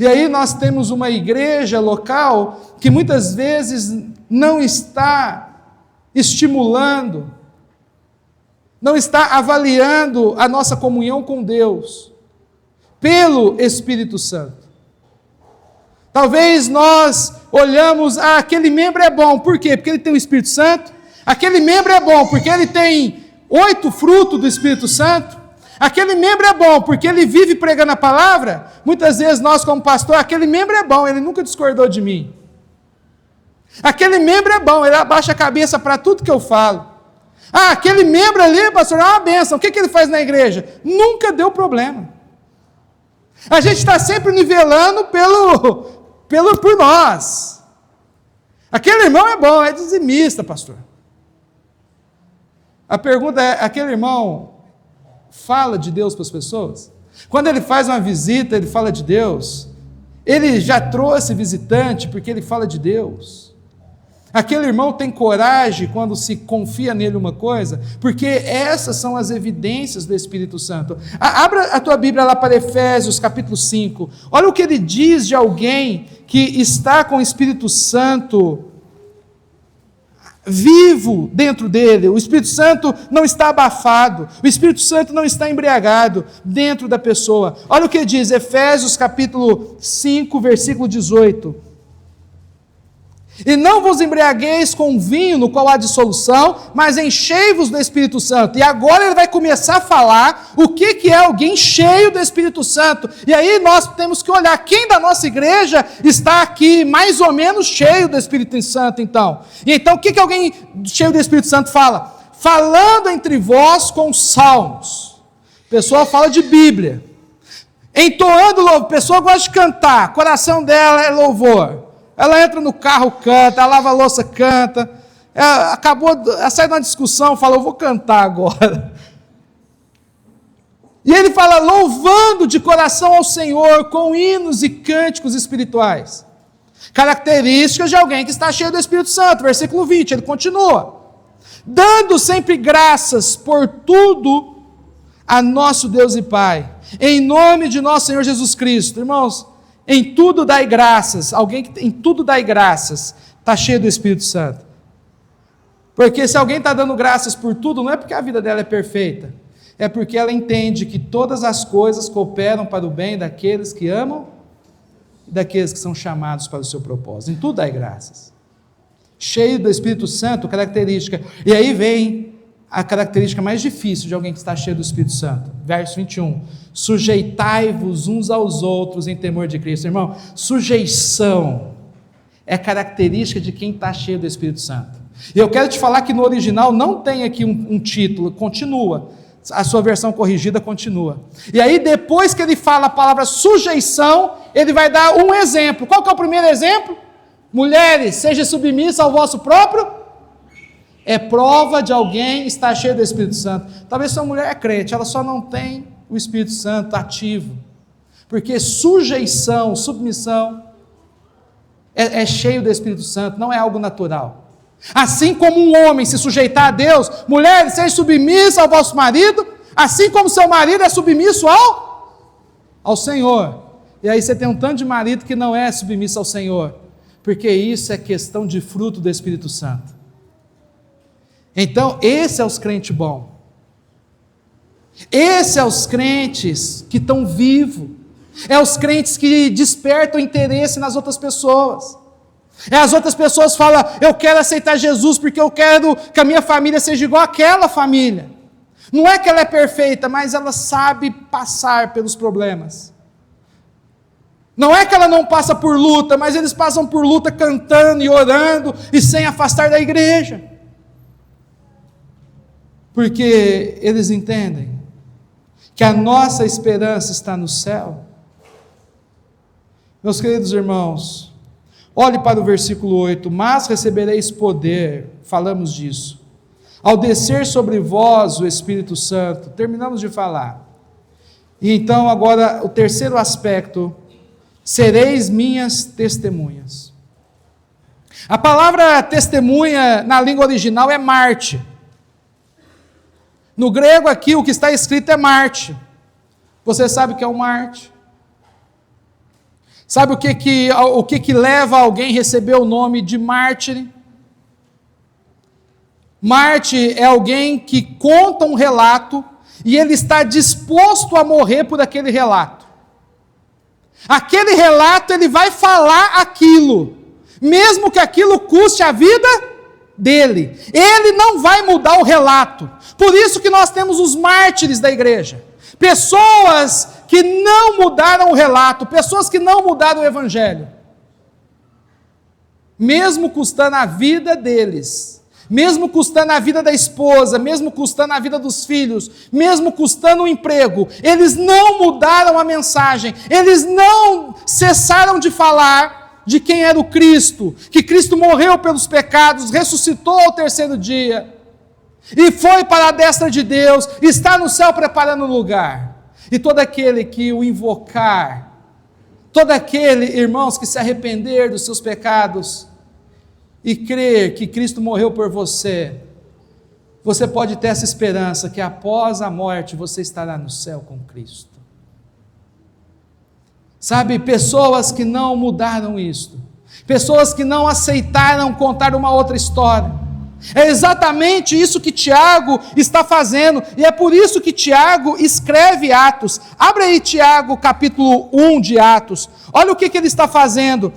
E aí nós temos uma igreja local que muitas vezes não está estimulando, não está avaliando a nossa comunhão com Deus pelo Espírito Santo. Talvez nós olhamos, aquele membro é bom, por quê? Porque ele tem o Espírito Santo. Aquele membro é bom porque ele tem 8 frutos do Espírito Santo. Aquele membro é bom porque ele vive pregando a palavra. Muitas vezes nós como pastor, aquele membro é bom, ele nunca discordou de mim. Aquele membro é bom, ele abaixa a cabeça para tudo que eu falo. Aquele membro ali, pastor, é uma bênção. O que ele faz na igreja? Nunca deu problema. A gente está sempre nivelando por nós. Aquele irmão é bom, é dizimista, pastor. A pergunta é, aquele irmão fala de Deus para as pessoas? Quando ele faz uma visita, ele fala de Deus? Ele já trouxe visitante porque ele fala de Deus? Aquele irmão tem coragem quando se confia nele uma coisa? Porque essas são as evidências do Espírito Santo. Abra a tua Bíblia lá para Efésios capítulo 5. Olha o que ele diz de alguém que está com o Espírito Santo vivo dentro dele. O Espírito Santo não está abafado, o Espírito Santo não está embriagado dentro da pessoa. Olha o que diz, Efésios capítulo 5, versículo 18. E não vos embriagueis com vinho no qual há dissolução, mas enchei-vos do Espírito Santo. E agora ele vai começar a falar o que é alguém cheio do Espírito Santo. E aí nós temos que olhar quem da nossa igreja está aqui mais ou menos cheio do Espírito Santo, então. E então o que alguém cheio do Espírito Santo fala? Falando entre vós com salmos. O pessoal fala de Bíblia. Entoando louvor. A pessoa gosta de cantar, o coração dela é louvor. Ela entra no carro, canta, ela lava a louça, canta. Ela sai de uma discussão, fala, eu vou cantar agora. E ele fala, louvando de coração ao Senhor, com hinos e cânticos espirituais. Características de alguém que está cheio do Espírito Santo. Versículo 20, ele continua. Dando sempre graças por tudo a nosso Deus e Pai, em nome de nosso Senhor Jesus Cristo. Irmãos, em tudo dai graças. Alguém que em tudo dai graças está cheio do Espírito Santo. Porque se alguém está dando graças por tudo, não é porque a vida dela é perfeita, é porque ela entende que todas as coisas cooperam para o bem daqueles que amam e daqueles que são chamados para o seu propósito. Em tudo dai graças. Cheio do Espírito Santo, característica. E aí vem a característica mais difícil de alguém que está cheio do Espírito Santo. Verso 21. Sujeitai-vos uns aos outros em temor de Cristo. Irmão, sujeição é característica de quem está cheio do Espírito Santo. E eu quero te falar que no original não tem aqui um título, continua. A sua versão corrigida continua. E aí depois que ele fala a palavra sujeição, ele vai dar um exemplo. Qual que é o primeiro exemplo? Mulheres, seja submissa ao vosso próprio. É prova de alguém estar cheio do Espírito Santo. Talvez sua mulher é crente, ela só não tem o Espírito Santo ativo. Porque sujeição, submissão, é cheio do Espírito Santo, não é algo natural. Assim como um homem se sujeitar a Deus, mulheres, sejam submissas ao vosso marido, assim como seu marido é submisso ao Senhor. E aí você tem um tanto de marido que não é submisso ao Senhor. porque isso é questão de fruto do Espírito Santo. Então, esse é os crentes bons. Esse é os crentes que estão vivos. É os crentes que despertam interesse nas outras pessoas. É as outras pessoas falam, eu quero aceitar Jesus porque eu quero que a minha família seja igual àquela família. Não é que ela é perfeita, mas ela sabe passar pelos problemas. Não é que ela não passa por luta, mas eles passam por luta cantando e orando e sem afastar da igreja. Porque eles entendem que a nossa esperança está no céu. Meus queridos irmãos, olhe para o versículo 8, mas recebereis poder, falamos disso, ao descer sobre vós o Espírito Santo, terminamos de falar. E então agora o terceiro aspecto, sereis minhas testemunhas. A palavra testemunha na língua original é Marte. No grego aqui o que está escrito é Marte. Você sabe o que é o Marte? Sabe o que leva alguém a receber o nome de mártir? Marte é alguém que conta um relato e ele está disposto a morrer por aquele relato. Aquele relato ele vai falar aquilo, mesmo que aquilo custe a vida dele. Ele não vai mudar o relato. Por isso que nós temos os mártires da igreja. Pessoas que não mudaram o relato, pessoas que não mudaram o evangelho. Mesmo custando a vida deles, mesmo custando a vida da esposa, mesmo custando a vida dos filhos, mesmo custando o emprego, eles não mudaram a mensagem, eles não cessaram de falar de quem era o Cristo, que Cristo morreu pelos pecados, ressuscitou ao terceiro dia, e foi para a destra de Deus, está no céu preparando um lugar. E todo aquele que o invocar, todo aquele, irmãos, que se arrepender dos seus pecados e crer que Cristo morreu por você, você pode ter essa esperança que após a morte você estará no céu com Cristo. Sabe, pessoas que não mudaram isto, pessoas que não aceitaram contar uma outra história. É exatamente isso que Tiago está fazendo, e é por isso que Tiago escreve Atos. Abre aí Tiago capítulo 1 de Atos, olha o que ele está fazendo,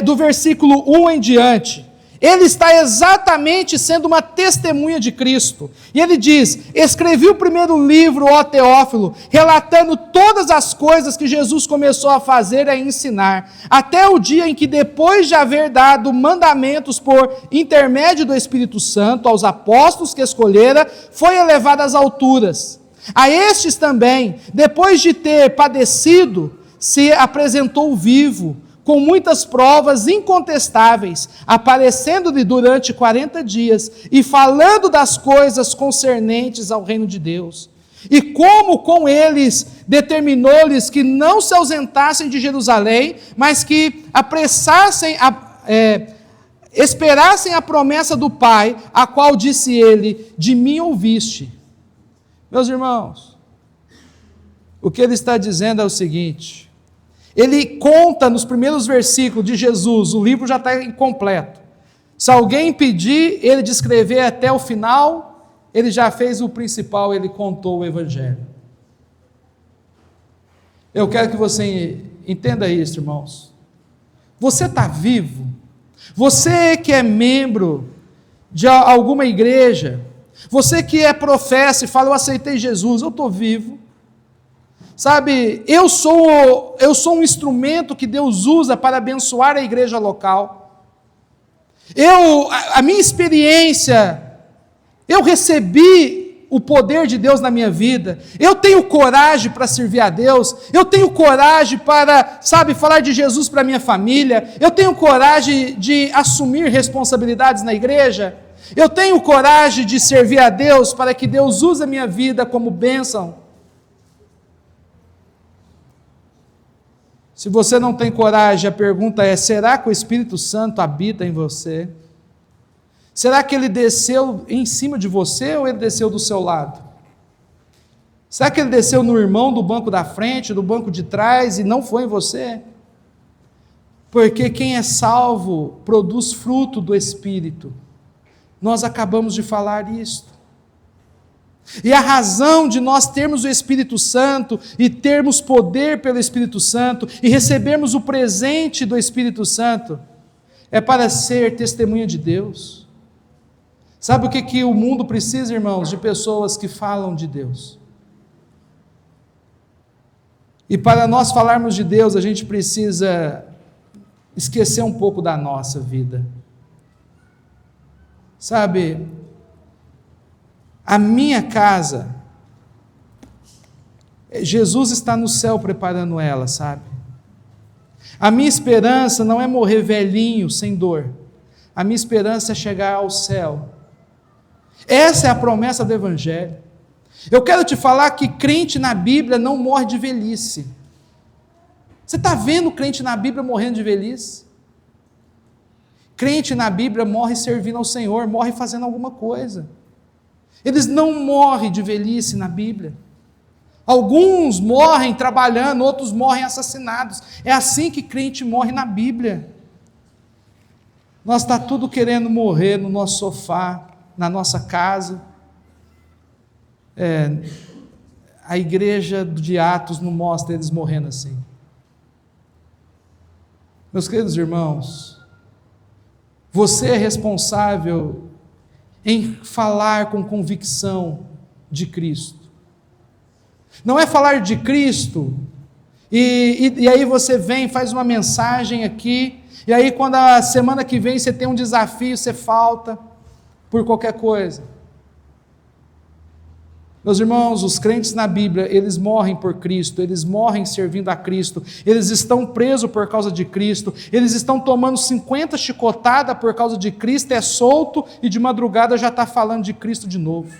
do versículo 1 em diante. Ele está exatamente sendo uma testemunha de Cristo. E ele diz, escrevi o primeiro livro, ó Teófilo, relatando todas as coisas que Jesus começou a fazer e a ensinar, até o dia em que, depois de haver dado mandamentos por intermédio do Espírito Santo aos apóstolos que escolhera, foi elevado às alturas. A estes também, depois de ter padecido, se apresentou vivo, com muitas provas incontestáveis, aparecendo-lhe durante 40 dias, e falando das coisas concernentes ao reino de Deus. E como com eles determinou-lhes que não se ausentassem de Jerusalém, mas que esperassem a promessa do Pai, a qual disse ele, de mim ouviste. Meus irmãos, o que ele está dizendo é o seguinte: ele conta nos primeiros versículos de Jesus, o livro já está incompleto. Se alguém pedir ele de escrever até o final, ele já fez o principal, ele contou o Evangelho. Eu quero que você entenda isso, irmãos. Você está vivo? Você que é membro de alguma igreja, você que é professa e fala, eu aceitei Jesus, eu estou vivo. Sabe, eu sou um instrumento que Deus usa para abençoar a igreja local. A minha experiência, eu recebi o poder de Deus na minha vida. Eu tenho coragem para servir a Deus. Eu tenho coragem para, falar de Jesus para a minha família. Eu tenho coragem de assumir responsabilidades na igreja. Eu tenho coragem de servir a Deus para que Deus use a minha vida como bênção. Se você não tem coragem, a pergunta é, será que o Espírito Santo habita em você? Será que ele desceu em cima de você ou ele desceu do seu lado? Será que ele desceu no irmão do banco da frente, do banco de trás e não foi em você? Porque quem é salvo produz fruto do Espírito. Nós acabamos de falar isto. E a razão de nós termos o Espírito Santo e termos poder pelo Espírito Santo e recebermos o presente do Espírito Santo é para ser testemunha de Deus. Sabe o que o mundo precisa, irmãos? De pessoas que falam de Deus. E para nós falarmos de Deus, a gente precisa esquecer um pouco da nossa vida. Sabe, a minha casa, Jesus está no céu preparando ela, sabe? A minha esperança não é morrer velhinho, sem dor. A minha esperança é chegar ao céu. Essa é a promessa do Evangelho. Eu quero te falar que crente na Bíblia não morre de velhice. Você está vendo crente na Bíblia morrendo de velhice? Crente na Bíblia morre servindo ao Senhor, morre fazendo alguma coisa. Eles não morrem de velhice na Bíblia. Alguns morrem trabalhando, outros morrem assassinados. É assim que crente morre na Bíblia. Nós está tudo querendo morrer no nosso sofá, na nossa casa. A igreja de Atos não mostra eles morrendo assim. Meus queridos irmãos, você é responsável em falar com convicção de Cristo. Não é falar de Cristo, e aí você vem, faz uma mensagem aqui, e aí quando a semana que vem você tem um desafio, você falta por qualquer coisa. Meus irmãos, os crentes na Bíblia, eles morrem por Cristo, eles morrem servindo a Cristo, eles estão presos por causa de Cristo, eles estão tomando 50 chicotadas por causa de Cristo, é solto e de madrugada já está falando de Cristo de novo.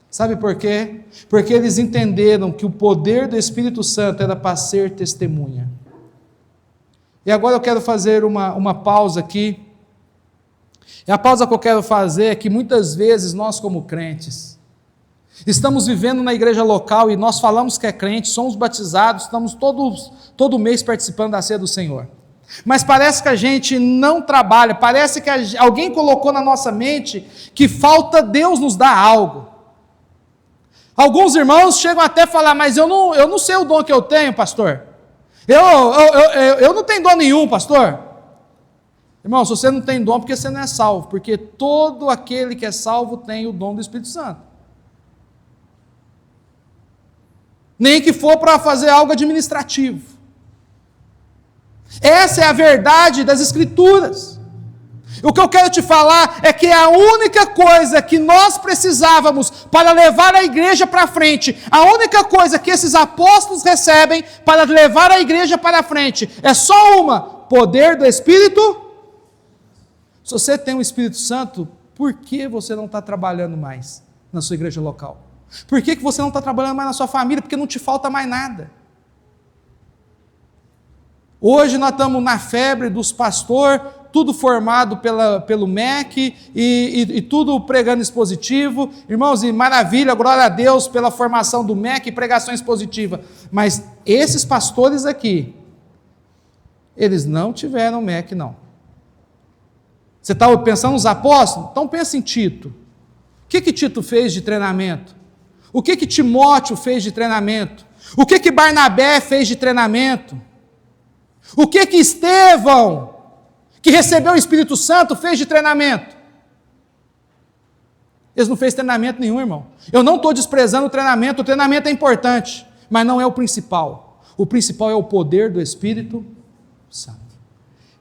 Sabe por quê? Porque eles entenderam que o poder do Espírito Santo era para ser testemunha. E agora eu quero fazer uma pausa aqui. E a pausa que eu quero fazer é que muitas vezes nós como crentes, estamos vivendo na igreja local e nós falamos que é crente, somos batizados, estamos todo mês participando da ceia do Senhor. Mas parece que a gente não trabalha, parece que alguém colocou na nossa mente que falta Deus nos dar algo. Alguns irmãos chegam até a falar, mas eu não sei o dom que eu tenho, pastor. Eu não tenho dom nenhum, pastor. Irmão, se você não tem dom, porque você não é salvo, porque todo aquele que é salvo tem o dom do Espírito Santo. Nem que for para fazer algo administrativo. Essa é a verdade das Escrituras. O que eu quero te falar é que a única coisa que nós precisávamos para levar a igreja para frente, a única coisa que esses apóstolos recebem para levar a igreja para frente, é só uma: poder do Espírito. Se você tem o Espírito Santo, por que você não está trabalhando mais na sua igreja local? Por que você não está trabalhando mais na sua família? Porque não te falta mais nada. Hoje nós estamos na febre dos pastores, tudo formado pelo MEC e tudo pregando expositivo. Irmãos, e maravilha, glória a Deus pela formação do MEC e pregação expositiva. Mas esses pastores aqui, eles não tiveram MEC, não. Você está pensando nos apóstolos? Então pensa em Tito. O que Tito fez de treinamento? O que Timóteo fez de treinamento? O que Barnabé fez de treinamento? O que Estevão, que recebeu o Espírito Santo, fez de treinamento? Eles não fez treinamento nenhum, irmão. Eu não estou desprezando o treinamento é importante, mas não é o principal. O principal é o poder do Espírito Santo.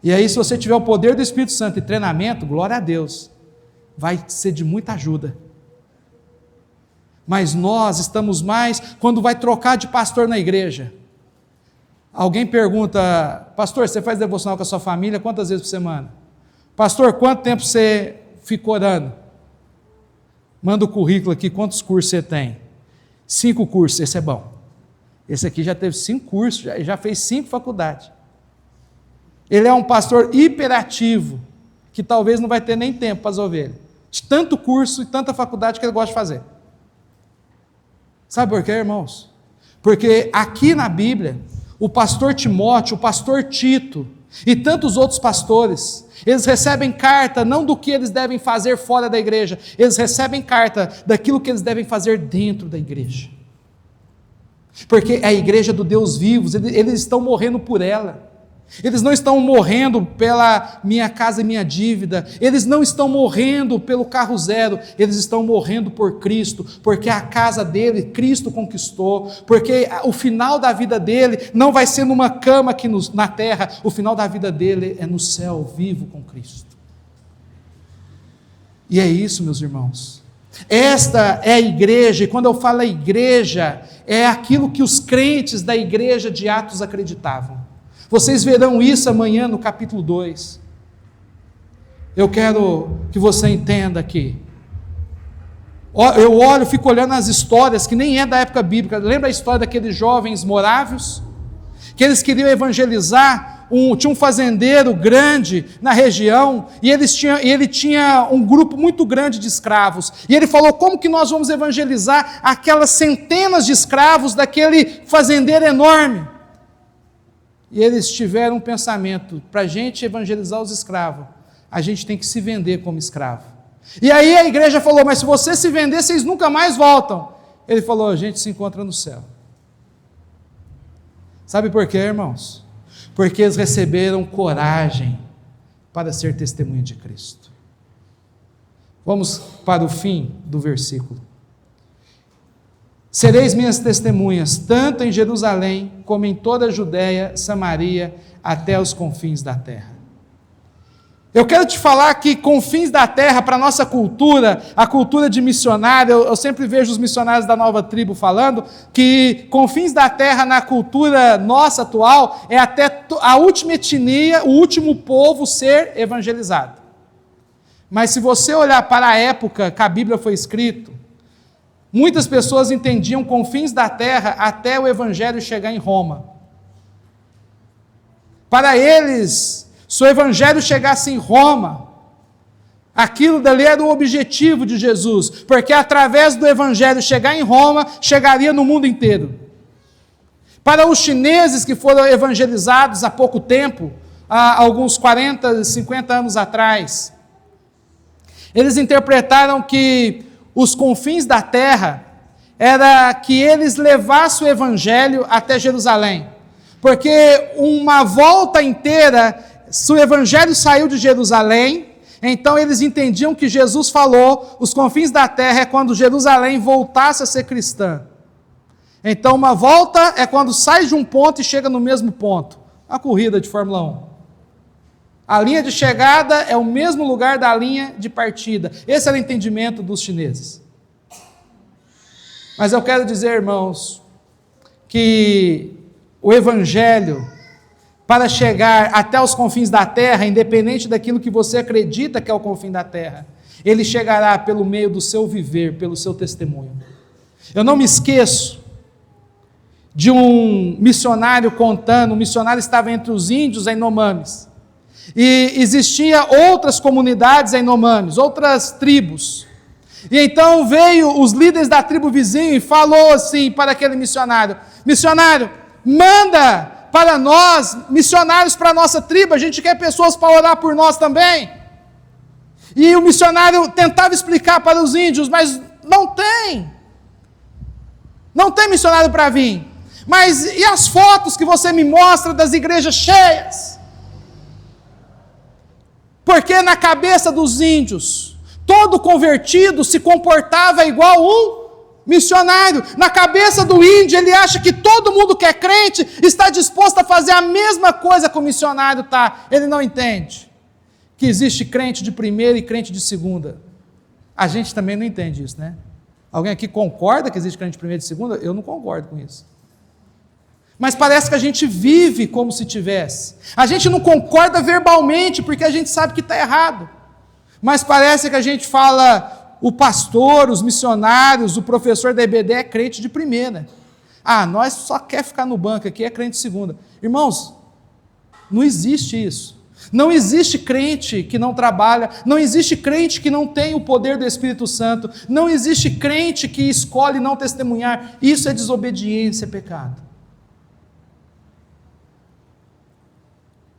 E aí, se você tiver o poder do Espírito Santo e treinamento, glória a Deus, vai ser de muita ajuda. Mas nós estamos mais, quando vai trocar de pastor na igreja, alguém pergunta: pastor, você faz devocional com a sua família quantas vezes por semana? Pastor, quanto tempo você ficou orando? Manda o currículo aqui, quantos cursos você tem? 5 cursos, esse é bom. Esse aqui já teve 5 cursos, já fez 5 faculdades. Ele é um pastor hiperativo, que talvez não vai ter nem tempo para as ovelhas, de tanto curso e tanta faculdade que ele gosta de fazer. Sabe por quê, irmãos? Porque aqui na Bíblia, o pastor Timóteo, o pastor Tito e tantos outros pastores, eles recebem carta não do que eles devem fazer fora da igreja, eles recebem carta daquilo que eles devem fazer dentro da igreja. Porque é a igreja do Deus vivo, eles estão morrendo por ela. Eles não estão morrendo pela minha casa e minha dívida, eles não estão morrendo pelo carro zero, eles estão morrendo por Cristo, porque a casa dele, Cristo conquistou, porque o final da vida dele não vai ser numa cama aqui na terra, o final da vida dele é no céu, vivo com Cristo. E é isso, meus irmãos. Esta é a igreja, e quando eu falo igreja, é aquilo que os crentes da igreja de Atos acreditavam. Vocês verão isso amanhã no capítulo 2. Eu quero que você entenda aqui. Eu olho, fico olhando as histórias, que nem é da época bíblica. Lembra a história daqueles jovens morávios? Que eles queriam evangelizar, tinha um fazendeiro grande na região, e ele tinha um grupo muito grande de escravos. E ele falou, como que nós vamos evangelizar aquelas centenas de escravos daquele fazendeiro enorme? E eles tiveram um pensamento, para a gente evangelizar os escravos, a gente tem que se vender como escravo. E aí a igreja falou, mas se você se vender, vocês nunca mais voltam. Ele falou, a gente se encontra no céu. Sabe por quê, irmãos? Porque eles receberam coragem para ser testemunha de Cristo. Vamos para o fim do versículo. Sereis minhas testemunhas, tanto em Jerusalém, como em toda a Judéia, Samaria, até os confins da terra. Eu quero te falar que confins da terra, para a nossa cultura, a cultura de missionário, eu sempre vejo os missionários da Nova Tribo falando, que confins da terra na cultura nossa atual, é até a última etnia, o último povo ser evangelizado. Mas se você olhar para a época que a Bíblia foi escrita, muitas pessoas entendiam confins da terra até o evangelho chegar em Roma. Para eles, se o evangelho chegasse em Roma, aquilo dali era o objetivo de Jesus, porque através do evangelho chegar em Roma, chegaria no mundo inteiro. Para os chineses que foram evangelizados há pouco tempo, há alguns 40, 50 anos atrás, eles interpretaram que os confins da terra era que eles levassem o evangelho até Jerusalém, porque uma volta inteira, se o evangelho saiu de Jerusalém, então eles entendiam que Jesus falou, os confins da terra é quando Jerusalém voltasse a ser cristã. Então uma volta é quando sai de um ponto e chega no mesmo ponto, a corrida de Fórmula 1. A linha de chegada é o mesmo lugar da linha de partida. Esse era o entendimento dos chineses. Mas eu quero dizer, irmãos, que o evangelho, para chegar até os confins da terra, independente daquilo que você acredita que é o confim da terra, ele chegará pelo meio do seu viver, pelo seu testemunho. Eu não me esqueço de um missionário contando, um missionário estava entre os índios Yanomamis, e existia outras comunidades Yanomamis, outras tribos. E então veio os líderes da tribo vizinha e falou assim para aquele missionário: missionário, manda para nós, missionários para a nossa tribo, a gente quer pessoas para orar por nós também. E o missionário tentava explicar para os índios, mas não tem missionário para vir. Mas e as fotos que você me mostra das igrejas cheias? Porque na cabeça dos índios, todo convertido se comportava igual um missionário. Na cabeça do índio, ele acha que todo mundo que é crente está disposto a fazer a mesma coisa que o missionário está. Ele não entende que existe crente de primeira e crente de segunda. A gente também não entende isso, né? Alguém aqui concorda que existe crente de primeira e de segunda? Eu não concordo com isso. Mas parece que a gente vive como se tivesse. A gente não concorda verbalmente, porque a gente sabe que está errado. Mas parece que a gente fala, o pastor, os missionários, o professor da EBD é crente de primeira. Nós só quer ficar no banco aqui, é crente de segunda. Irmãos, não existe isso. Não existe crente que não trabalha, não existe crente que não tem o poder do Espírito Santo, não existe crente que escolhe não testemunhar. Isso é desobediência, é pecado.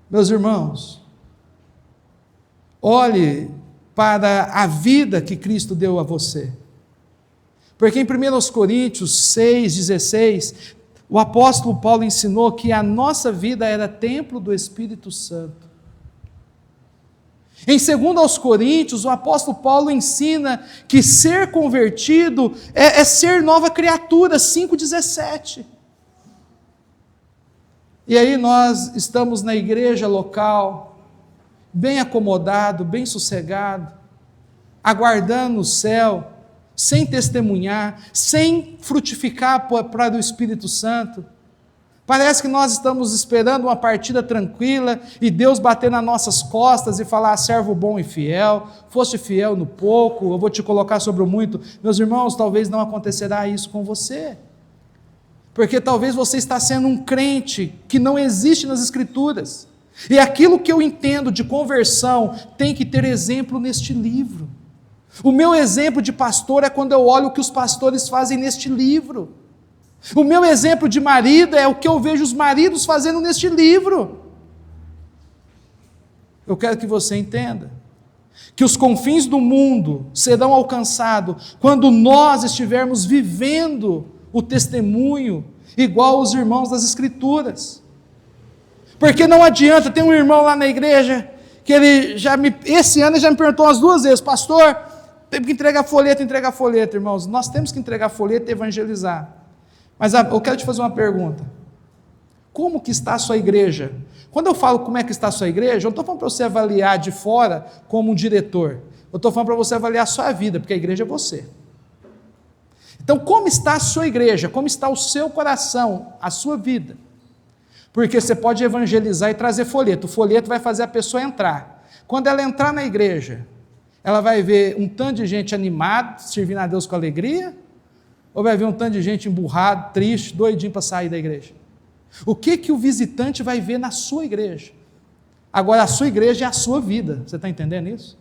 Meus irmãos, olhe para a vida que Cristo deu a você. Porque em 1 Coríntios 6,16, o apóstolo Paulo ensinou que a nossa vida era templo do Espírito Santo. Em 2 Coríntios, o apóstolo Paulo ensina que ser convertido é ser nova criatura, 5,17. E aí nós estamos na igreja local, bem acomodado, bem sossegado, aguardando o céu, sem testemunhar, sem frutificar para o Espírito Santo. Parece que nós estamos esperando uma partida tranquila e Deus bater nas nossas costas e falar: servo bom e fiel, foste fiel no pouco, eu vou te colocar sobre o muito. Meus irmãos, talvez não acontecerá isso com você, porque talvez você está sendo um crente que não existe nas Escrituras, e aquilo que eu entendo de conversão tem que ter exemplo neste livro. O meu exemplo de pastor é quando eu olho o que os pastores fazem neste livro. O meu exemplo de marido é o que eu vejo os maridos fazendo neste livro. Eu quero que você entenda que os confins do mundo serão alcançados quando nós estivermos vivendo o testemunho igual os irmãos das Escrituras. Porque não adianta, tem um irmão lá na igreja que esse ano ele já me perguntou umas 2 vezes: pastor, tem que entregar folheto, irmãos. Nós temos que entregar folheto e evangelizar. Mas eu quero te fazer uma pergunta. Como que está a sua igreja? Quando eu falo como é que está a sua igreja, eu não estou falando para você avaliar de fora como um diretor. Eu estou falando para você avaliar a sua vida, porque a igreja é você. Então, como está a sua igreja? Como está o seu coração, a sua vida? Porque você pode evangelizar e trazer folheto. O folheto vai fazer a pessoa entrar. Quando ela entrar na igreja, ela vai ver um tanto de gente animada, servindo a Deus com alegria, ou vai ver um tanto de gente emburrado, triste, doidinho para sair da igreja? O que o visitante vai ver na sua igreja? Agora, a sua igreja é a sua vida, você está entendendo isso?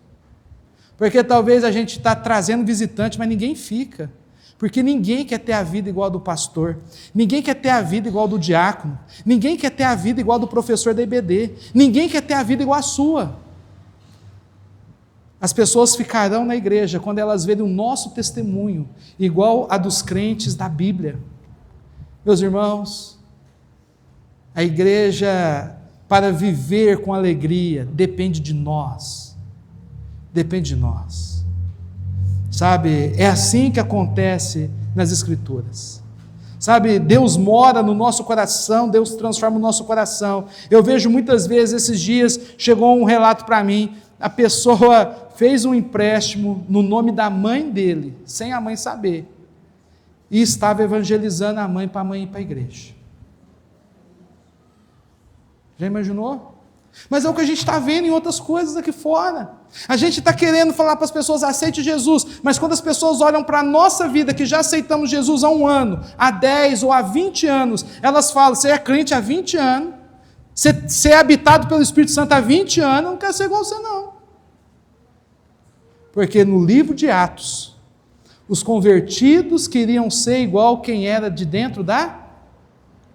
Porque talvez a gente está trazendo visitante, mas ninguém fica, porque ninguém quer ter a vida igual a do pastor, ninguém quer ter a vida igual a do diácono, ninguém quer ter a vida igual a do professor da IBD, ninguém quer ter a vida igual a sua. As pessoas ficarão na igreja quando elas verem o nosso testemunho igual a dos crentes da Bíblia. Meus irmãos, a igreja, para viver com alegria, depende de nós. Depende de nós. Sabe, é assim que acontece nas Escrituras. Sabe, Deus mora no nosso coração, Deus transforma o nosso coração. Eu vejo muitas vezes, esses dias, chegou um relato para mim, a pessoa fez um empréstimo no nome da mãe dele, sem a mãe saber, e estava evangelizando a mãe para a mãe ir para a igreja. Já imaginou? Mas é o que a gente está vendo em outras coisas aqui fora. A gente está querendo falar para as pessoas: aceite Jesus, mas quando as pessoas olham para a nossa vida, que já aceitamos Jesus há 1 ano, há 10 ou há 20 anos, elas falam: você é crente há 20 anos, você é habitado pelo Espírito Santo há 20 anos, eu não quero ser igual você não. Porque no livro de Atos, os convertidos queriam ser igual quem era de dentro da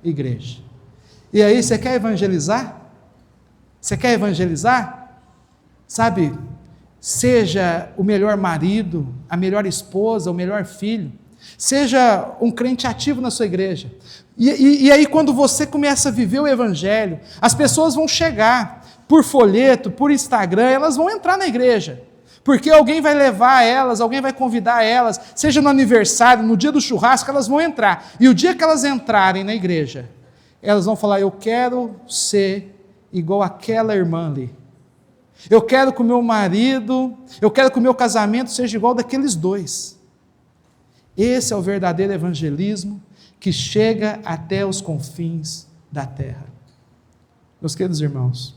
igreja. E aí, você quer evangelizar? Você quer evangelizar? Sabe, seja o melhor marido, a melhor esposa, o melhor filho, seja um crente ativo na sua igreja. E aí, quando você começa a viver o evangelho, as pessoas vão chegar por folheto, por Instagram, elas vão entrar na igreja. Porque alguém vai levar elas, alguém vai convidar elas, seja no aniversário, no dia do churrasco, elas vão entrar. E o dia que elas entrarem na igreja, elas vão falar: eu quero ser igual aquela irmã ali. Eu quero que o meu marido, eu quero que o meu casamento seja igual daqueles 2. Esse é o verdadeiro evangelismo que chega até os confins da terra. Meus queridos irmãos,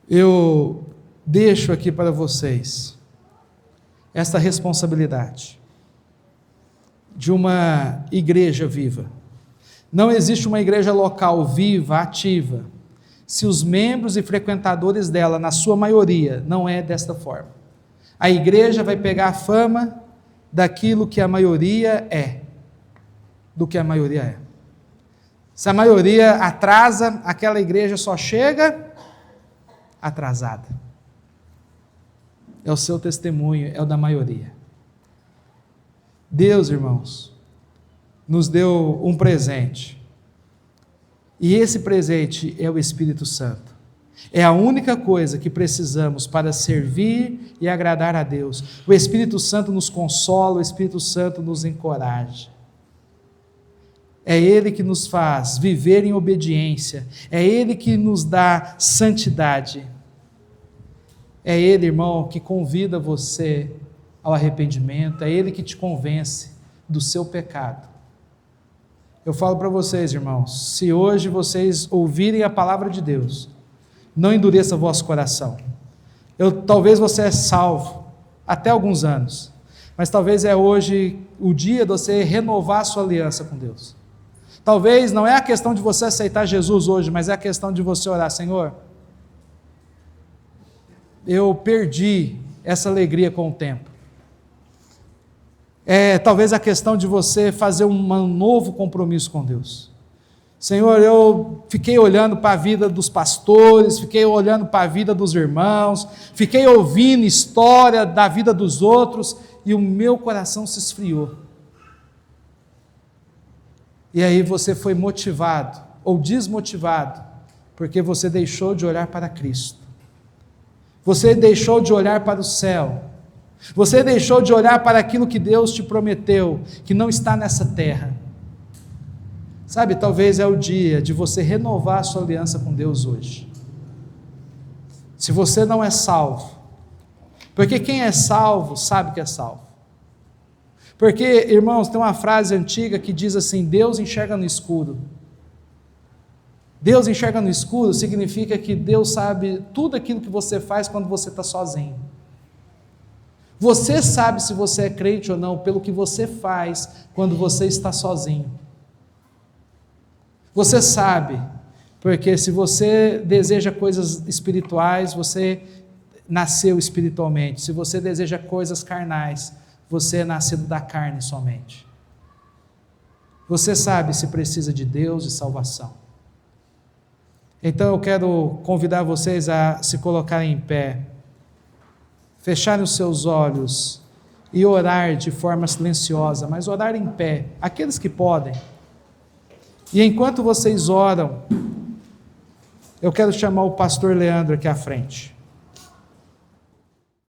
eu deixo aqui para vocês esta responsabilidade de uma igreja viva. Não existe uma igreja local viva, ativa, se os membros e frequentadores dela, na sua maioria, não é desta forma. A igreja vai pegar a fama daquilo que a maioria é, do que a maioria é. Se a maioria atrasa, aquela igreja só chega atrasada. É o seu testemunho, é o da maioria. Deus, irmãos, nos deu um presente. E esse presente é o Espírito Santo. É a única coisa que precisamos para servir e agradar a Deus. O Espírito Santo nos consola, o Espírito Santo nos encoraja. É Ele que nos faz viver em obediência. É Ele que nos dá santidade. É Ele, irmão, que convida você ao arrependimento. É Ele que te convence do seu pecado. Eu falo para vocês, irmãos, se hoje vocês ouvirem a palavra de Deus, não endureça vosso coração. Talvez você é salvo até alguns anos, mas talvez é hoje o dia de você renovar a sua aliança com Deus. Talvez não é a questão de você aceitar Jesus hoje, mas é a questão de você orar: Senhor, eu perdi essa alegria com o tempo. Talvez a questão de você fazer um novo compromisso com Deus. Senhor, eu fiquei olhando para a vida dos pastores, fiquei olhando para a vida dos irmãos, fiquei ouvindo história da vida dos outros e o meu coração se esfriou. E aí você foi motivado ou desmotivado, porque você deixou de olhar para Cristo. Você deixou de olhar para o céu. Você deixou de olhar para aquilo que Deus te prometeu, que não está nessa terra. Sabe, talvez é o dia de você renovar a sua aliança com Deus hoje. Se você não é salvo, porque quem é salvo sabe que é salvo. Porque, irmãos, tem uma frase antiga que diz assim: Deus enxerga no escuro. Deus enxerga no escuro significa que Deus sabe tudo aquilo que você faz quando você está sozinho. Você sabe se você é crente ou não pelo que você faz quando você está sozinho. Você sabe, porque se você deseja coisas espirituais, você nasceu espiritualmente. Se você deseja coisas carnais, você é nascido da carne somente. Você sabe se precisa de Deus e salvação. Então eu quero convidar vocês a se colocarem em pé, fecharem os seus olhos e orar de forma silenciosa, mas orar em pé, aqueles que podem. E enquanto vocês oram, eu quero chamar o pastor Leandro aqui à frente.